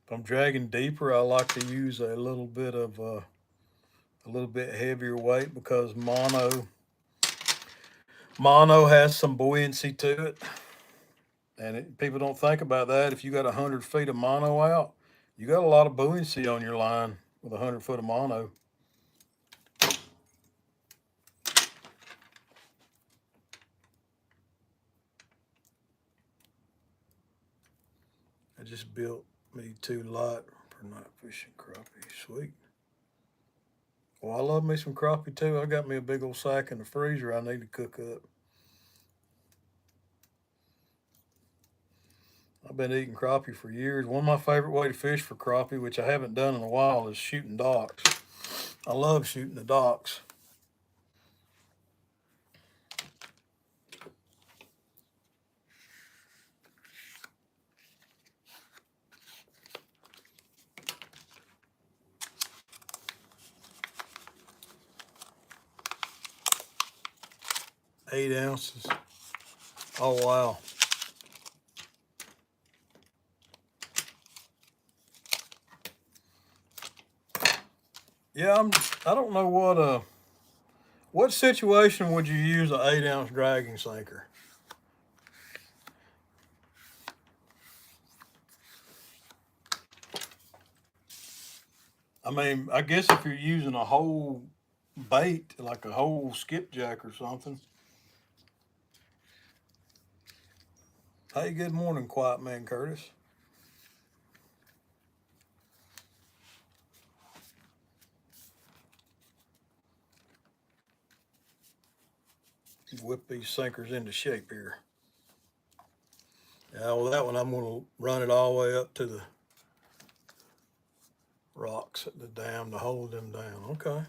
If I'm dragging deeper, I like to use a little bit heavier weight because mono has some buoyancy to it, and people don't think about that. If you got 100 feet of mono out, you got a lot of buoyancy on your line with 100 foot of mono. just built me 2 lot for night fishing crappie. Sweet. Well, I love me some crappie too. I got me a big old sack in the freezer I need to cook up. I've been eating crappie for years. One of my favorite way to fish for crappie, which I haven't done in a while, is shooting docks. I love shooting the docks. Eight ounces. Oh wow. Yeah, I don't know what situation would you use an 8-ounce dragging sinker? I mean, I guess if you're using a whole bait, like a whole skipjack or something. Hey, good morning, quiet man Curtis. Whip these sinkers into shape here. Yeah, well, that one I'm going to run it all the way up to the rocks at the dam to hold them down. Okay.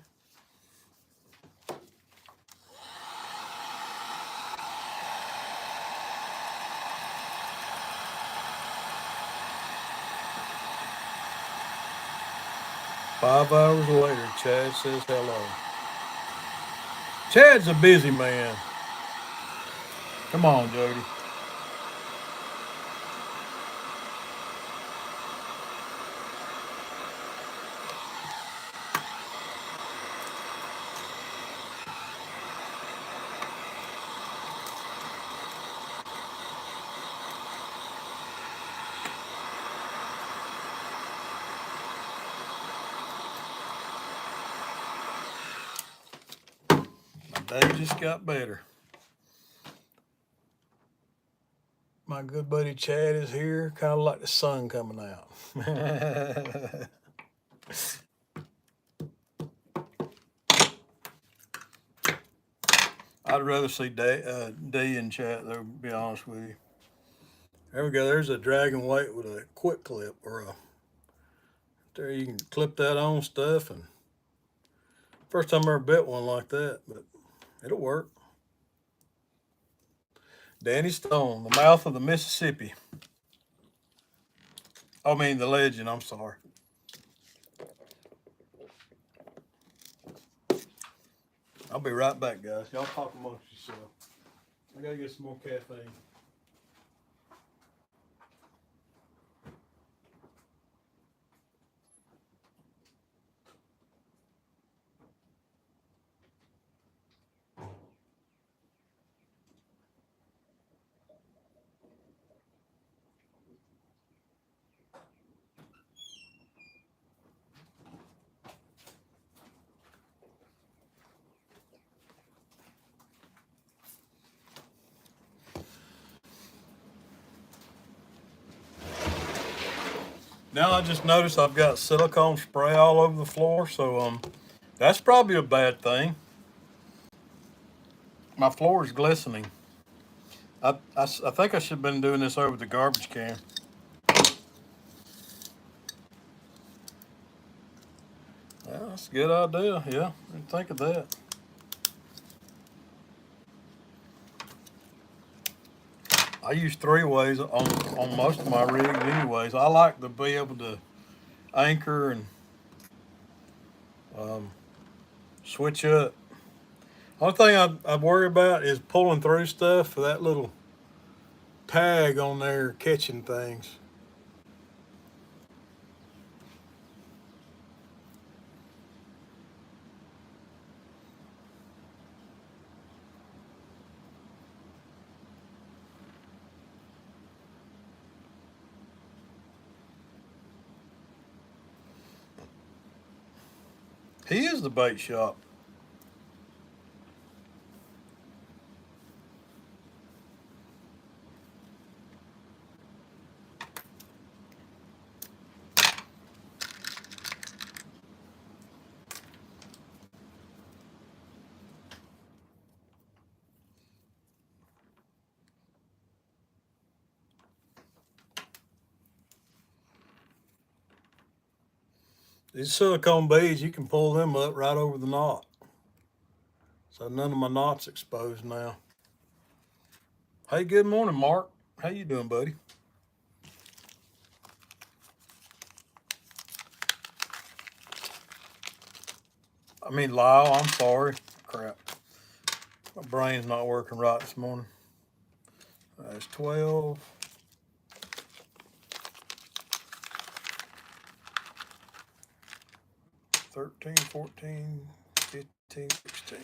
Five hours later, Chad says hello. Chad's a busy man. Come on, Jody. My day just got better. My good buddy Chad is here, kind of like the sun coming out. I'd rather see D in chat, though, to be honest with you. There we go. There's a dragon weight with a quick clip, or a, there you can clip that on stuff. And first time I ever bit one like that, but it'll work. Danny Stone, the mouth of the Mississippi. I mean, the legend, I'm sorry. I'll be right back, guys. Y'all talk amongst yourselves. I gotta get some more caffeine. Now I just noticed I've got silicone spray all over the floor, so that's probably a bad thing. My floor is glistening. I think I should have been doing this over the garbage can. Yeah, that's a good idea. Yeah, I didn't think of that. I use 3-ways on most of my rigs anyways. I like to be able to anchor and switch up. Only thing I worry about is pulling through stuff for that little tag on there catching things. He is the bait shop. These silicone beads, you can pull them up right over the knot. So none of my knot's exposed now. Hey, good morning, Mark. How you doing, buddy? I mean, Lyle, I'm sorry. Crap. My brain's not working right this morning. That's 12. 13, 14, 15, 16.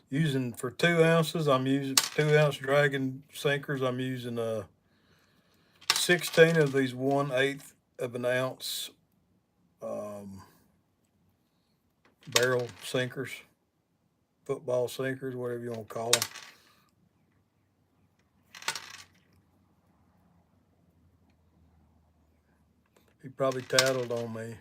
Using for 2 ounces, I'm using 2-ounce Dragon sinkers. I'm using 16 of these 1/8 of an ounce barrel sinkers, football sinkers, whatever you want to call them. He probably tattled on me.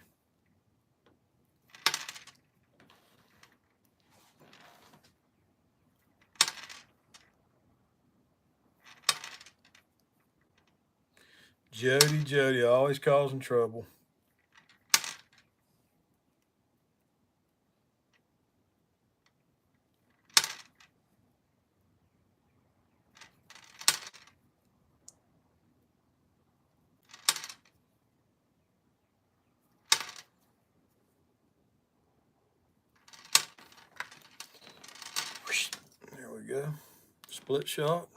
Jody, always causing trouble. There we go. Split shot.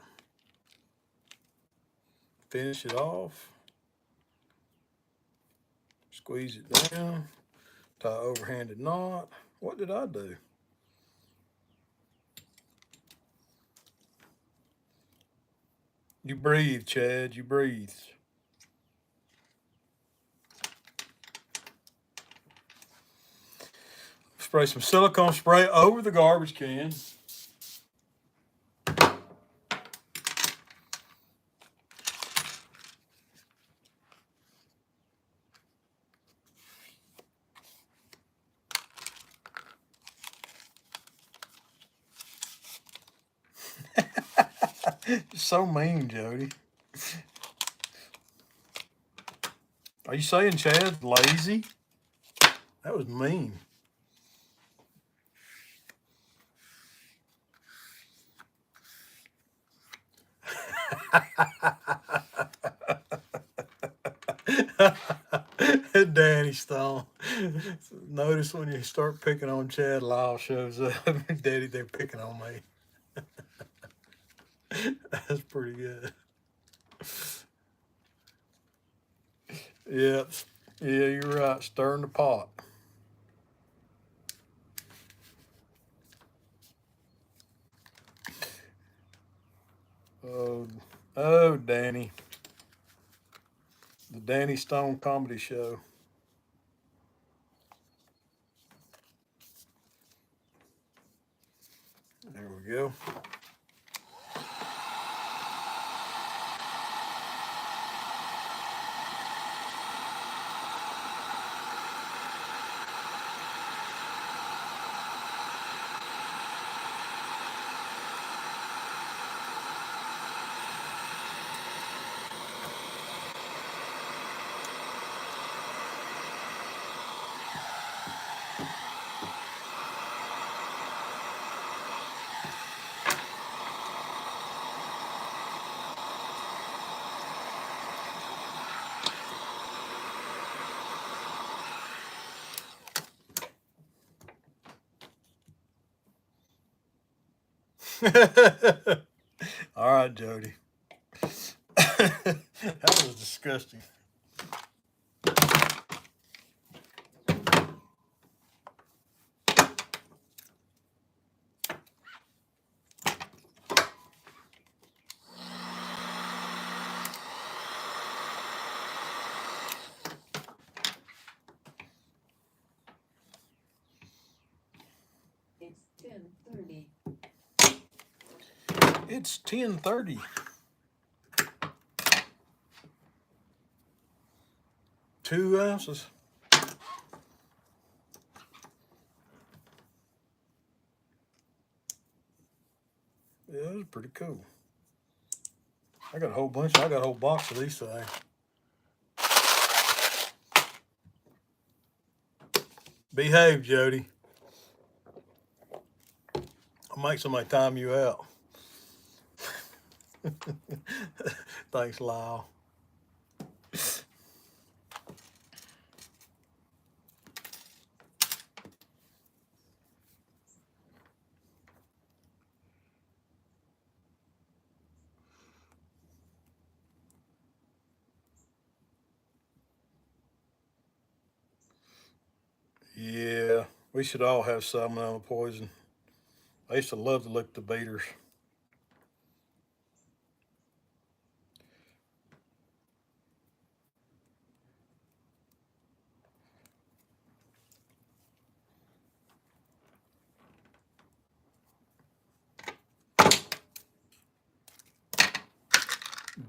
Finish it off. Squeeze it down. Tie overhanded knot. What did I do? You breathe, Chad. You breathe. Spray some silicone spray over the garbage can. So mean, Jody. Are you saying Chad's lazy? That was mean. Danny Stone. Notice when you start picking on Chad, Lyle shows up. Daddy, they're picking on me. That's pretty good. Yep. Yeah, you're right. Stirring the pot. Oh, Danny. The Danny Stone Comedy Show. There we go. All right, Jody. That was disgusting. It's 10:30. It's 10:30. 2 ounces. pretty cool. I got a whole bunch. I got a whole box of these things. Behave, Jody. I'll make somebody time you out. Thanks, Lyle. Yeah, we should all have salmonella poison. I used to love to lick the beaters.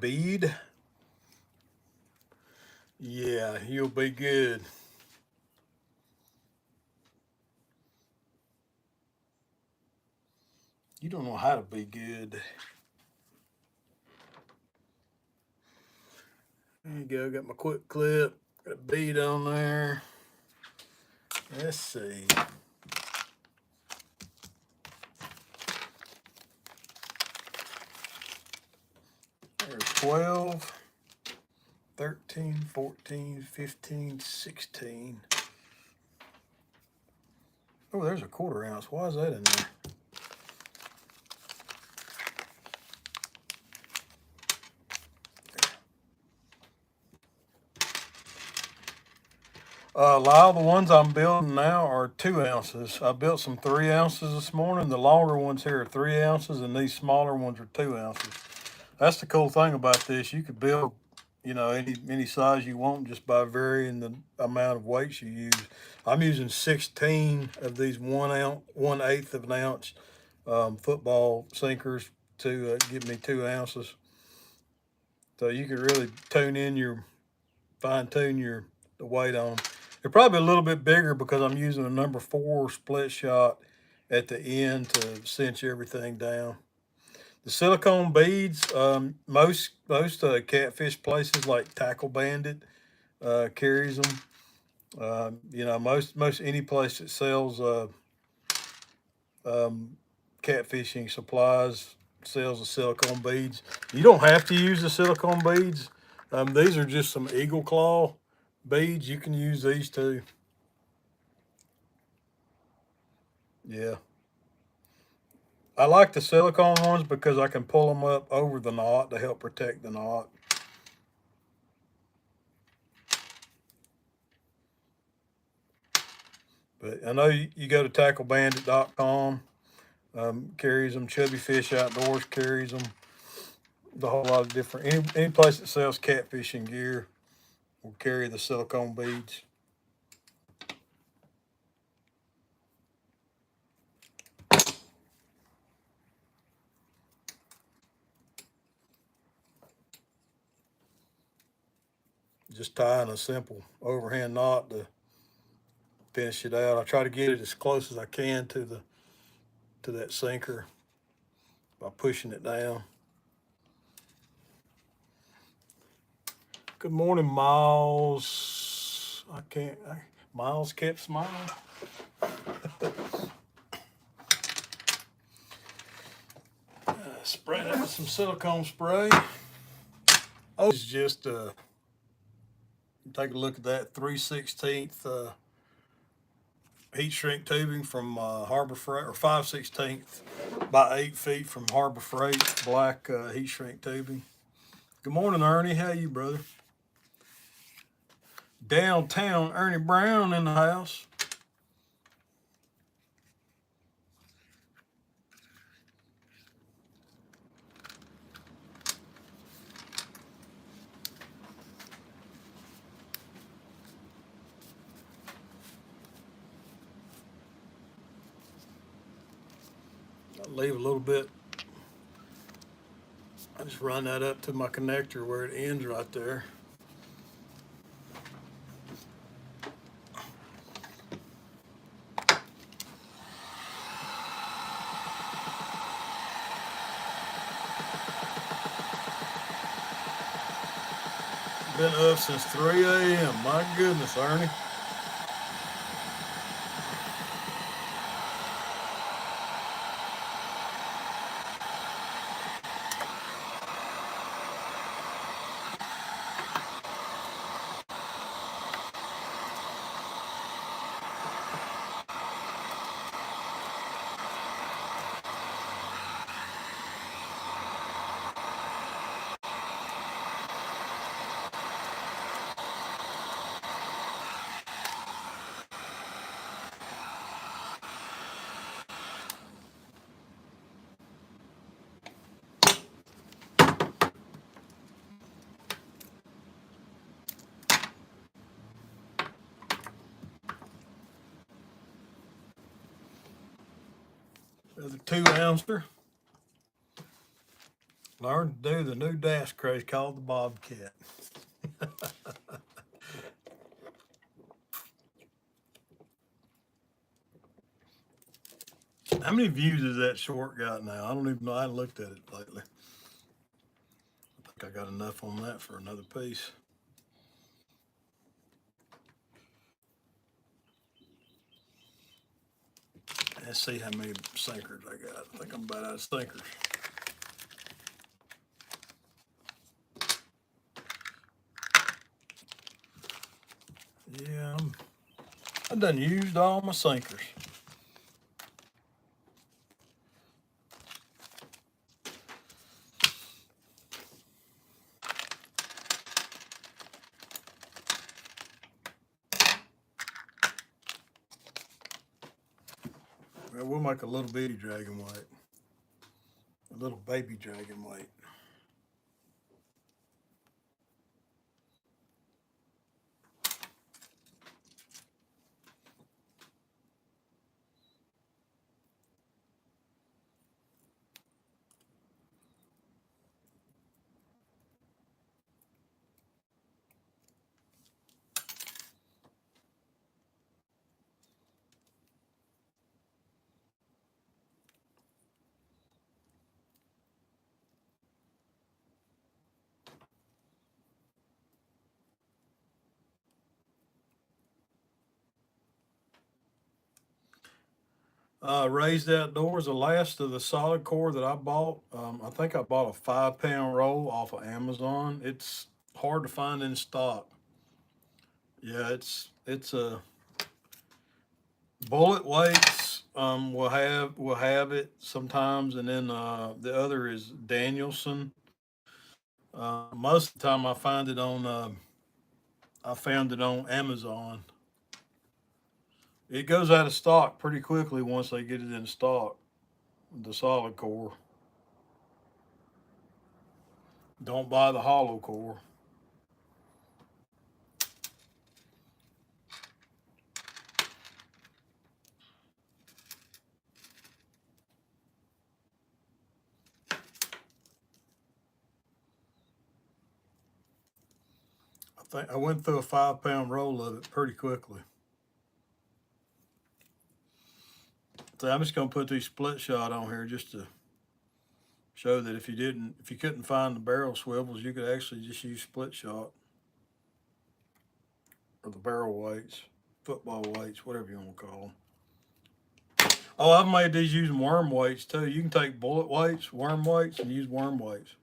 Bead. Yeah, you'll be good. You don't know how to be good. There you go. Got my quick clip. Got a bead on there. Let's see. There's 12, 13, 14, 15, 16. Oh, there's a 1/4 ounce. Why is that in there? Lyle, the ones I'm building now are 2 ounces. I built some 3 ounces this morning. The longer ones here are 3 ounces, and these smaller ones are 2 ounces. That's the cool thing about this. You could build, any size you want just by varying the amount of weights you use. I'm using 16 of these 1/8 of an ounce football sinkers to give me 2 ounces. So you can really fine tune the weight on them. They're probably a little bit bigger because I'm using a number 4 split shot at the end to cinch everything down. The silicone beads, most catfish places like Tackle Bandit carries them. Most any place that sells catfishing supplies sells the silicone beads. You don't have to use the silicone beads. These are just some eagle claw beads. You can use these too. Yeah. I like the silicone ones because I can pull them up over the knot to help protect the knot. But I know you go to tacklebandit.com, carries them. Chubby Fish Outdoors carries them. A whole lot of different, any place that sells catfishing gear will carry the silicone beads. Just tying a simple overhand knot to finish it out. I try to get it as close as I can to that sinker by pushing it down. Good morning, Miles. Miles kept smiling. Spray that with some silicone spray. Oh, it's just take a look at that 3/16 heat shrink tubing from Harbor Freight, or 5/16 by 8 feet from Harbor Freight, black heat shrink tubing. Good morning, Ernie. How you, brother? Downtown Ernie Brown in the house. I'll leave a little bit. I just run that up to my connector where it ends right there. Been up since 3 a.m. My goodness, Ernie. The 2-ouncer. Learned to do the new dash craze called the Bobcat. How many views has that short got now? I don't even know. I haven't looked at it lately. I think I got enough on that for another piece. Let's see how many sinkers I got. I think I'm about out of sinkers. Yeah, I done used all my sinkers. Well, we'll make a little bitty dragon white. A little baby dragon white. Raised Outdoors, the last of the solid core that I bought. I think I bought a 5-pound roll off of Amazon. It's hard to find in stock. Yeah, it's a bullet weights. Will have it sometimes, and then the other is Danielson. Most of the time, I found it on Amazon. It goes out of stock pretty quickly once they get it in stock. The solid core. Don't buy the hollow core. I think I went through a 5-pound roll of it pretty quickly. So I'm just gonna put these split shot on here just to show that if you couldn't find the barrel swivels, you could actually just use split shot or the barrel weights, football weights, whatever you want to call them. Oh, I've made these using worm weights too. You can take bullet weights, worm weights, and use worm weights.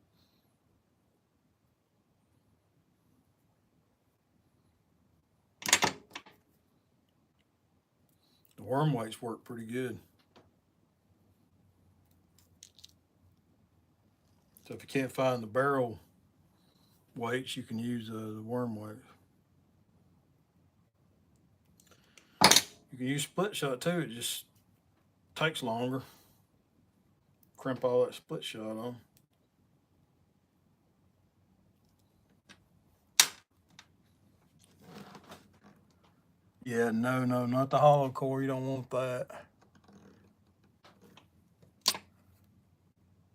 The worm weights work pretty good. So if you can't find the barrel weights, you can use the worm weights. You can use split shot too. It just takes longer. Crimp all that split shot on. Yeah, no, not the hollow core. You don't want that.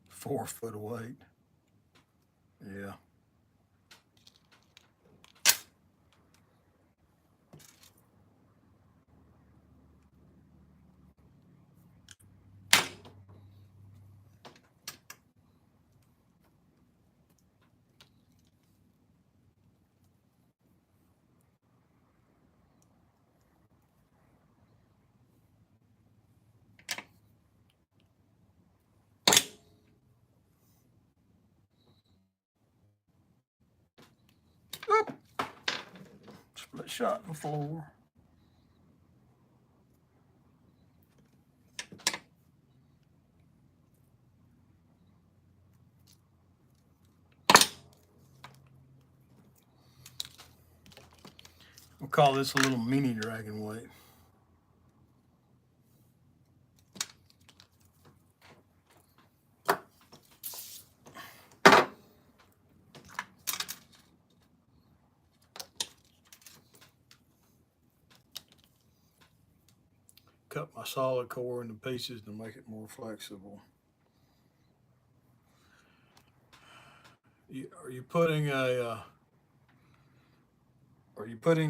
4 foot of weight. Yeah. shot in the floor. We'll call this a little mini dragon weight. Cut my solid core into pieces to make it more flexible. Are you putting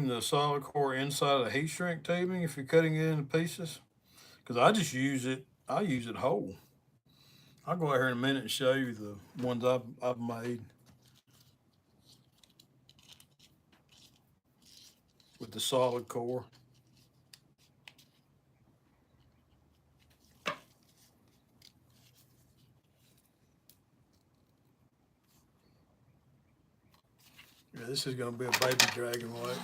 the solid core inside of the heat shrink tubing if you're cutting it into pieces? Because I just use it whole. I'll go out here in a minute and show you the ones I've made with the solid core. Yeah, this is going to be a baby dragon weight.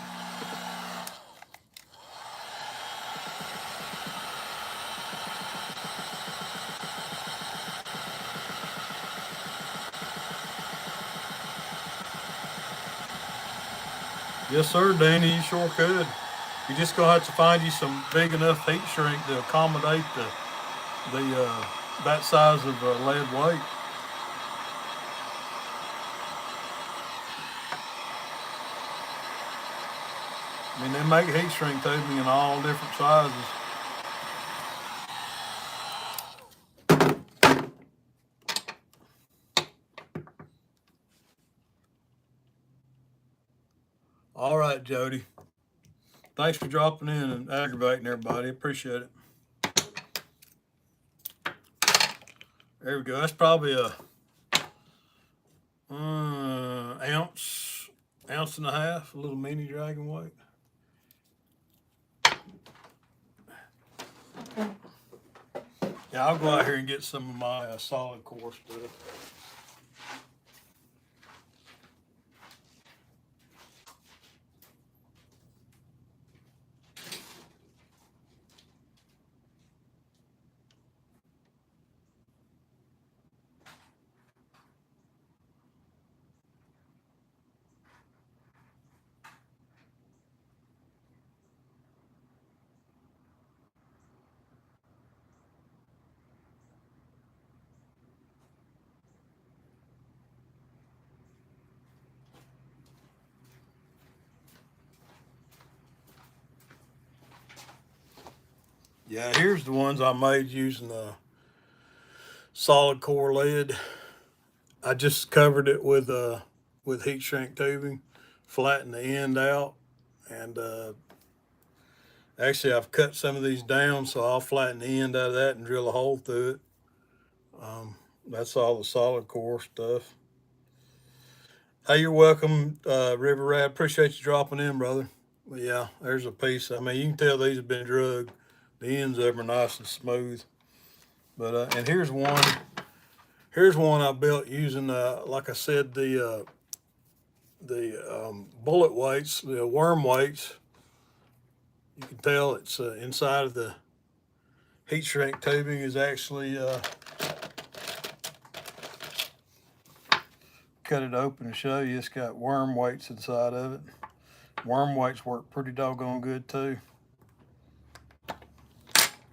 Yes, sir, Danny, you sure could. You're just going to have to find you some big enough heat shrink to accommodate that size of lead weight. I mean, they make heat shrink tubing in all different sizes. All right, Jody. Thanks for dropping in and aggravating everybody. Appreciate it. There we go. That's probably a ounce and a half, a little mini dragon weight. Yeah, I'll go out here and get some of my solid core stuff. Yeah, here's the ones I made using solid core lead. I just covered it with heat shrink tubing, flattened the end out, and actually I've cut some of these down, so I'll flatten the end out of that and drill a hole through it. That's all the solid core stuff. Hey, you're welcome, River Rat. Appreciate you dropping in, brother. But yeah, there's a piece. I mean, you can tell these have been drugged. The ends of them are nice and smooth. But and here's one. Here's one I built using, like I said, the bullet weights, the worm weights. You can tell it's inside of the heat shrink tubing is actually cut it open and show you. It's got worm weights inside of it. Worm weights work pretty doggone good too.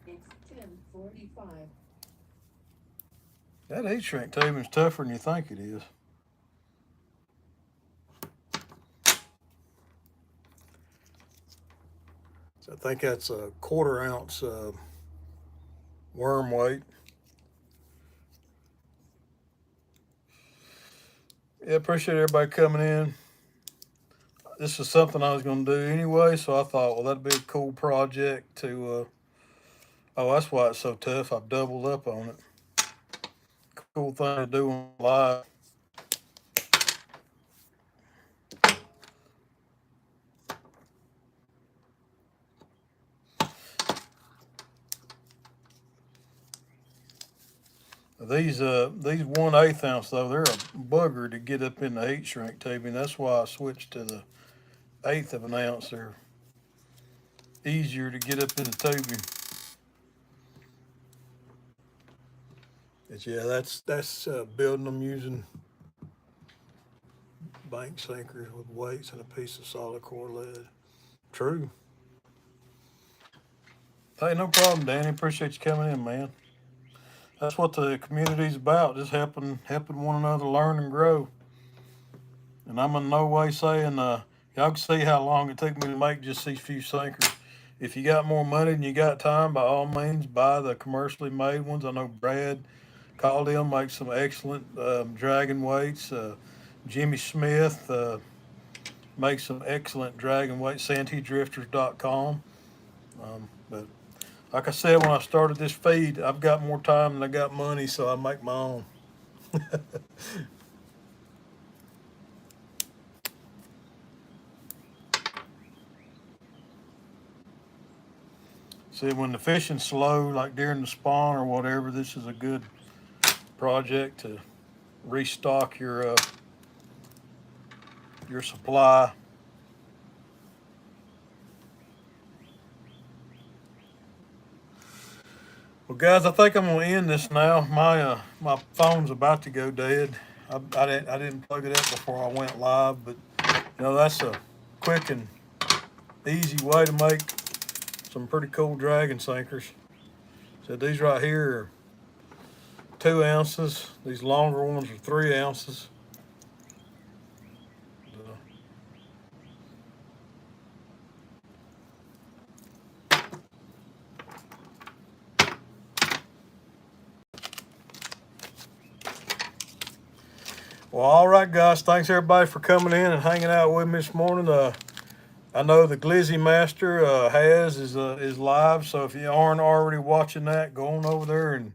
It's 10:45. That heat shrink tubing is tougher than you think it is. So I think that's a 1/4 ounce worm weight. Yeah, appreciate everybody coming in. This is something I was going to do anyway, so I thought, well, that'd be a cool project to. Oh, that's why it's so tough. I've doubled up on it. Cool thing to do on live. These 1/8 ounce though, they're a bugger to get up in the heat shrink tubing. That's why I switched to the 1/8 of an ounce, they're easier to get up in the tubing. But yeah, that's building them using bank sinkers with weights and a piece of solid core lead. True. Hey, no problem, Danny. Appreciate you coming in, man. That's what the community's about, just helping one another learn and grow. And I'm in no way saying, y'all can see how long it took me to make just these few sinkers. If you got more money and you got time, by all means, buy the commercially made ones. I know Brad Caldwell makes some excellent dragon weights. Jimmy Smith makes some excellent dragon weights, SanteeDrifters.com. But like I said, when I started this feed, I've got more time than I got money, so I make my own. See, when the fishing's slow, like during the spawn or whatever, this is a good project to restock your supply. Well, guys, I think I'm gonna end this now. My phone's about to go dead. I didn't plug it up before I went live, but you know, that's a quick and easy way to make some pretty cool dragon sinkers. So these right here are 2 ounces. These longer ones are 3 ounces. Well, all right, guys. Thanks everybody for coming in and hanging out with me this morning. I know the Glizzy Master is live, so if you aren't already watching that, go on over there and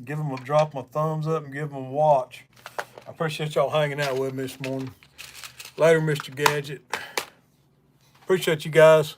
give them drop them a thumbs up and give them a watch. I appreciate y'all hanging out with me this morning. Later, Mr. Gadget. Appreciate you guys.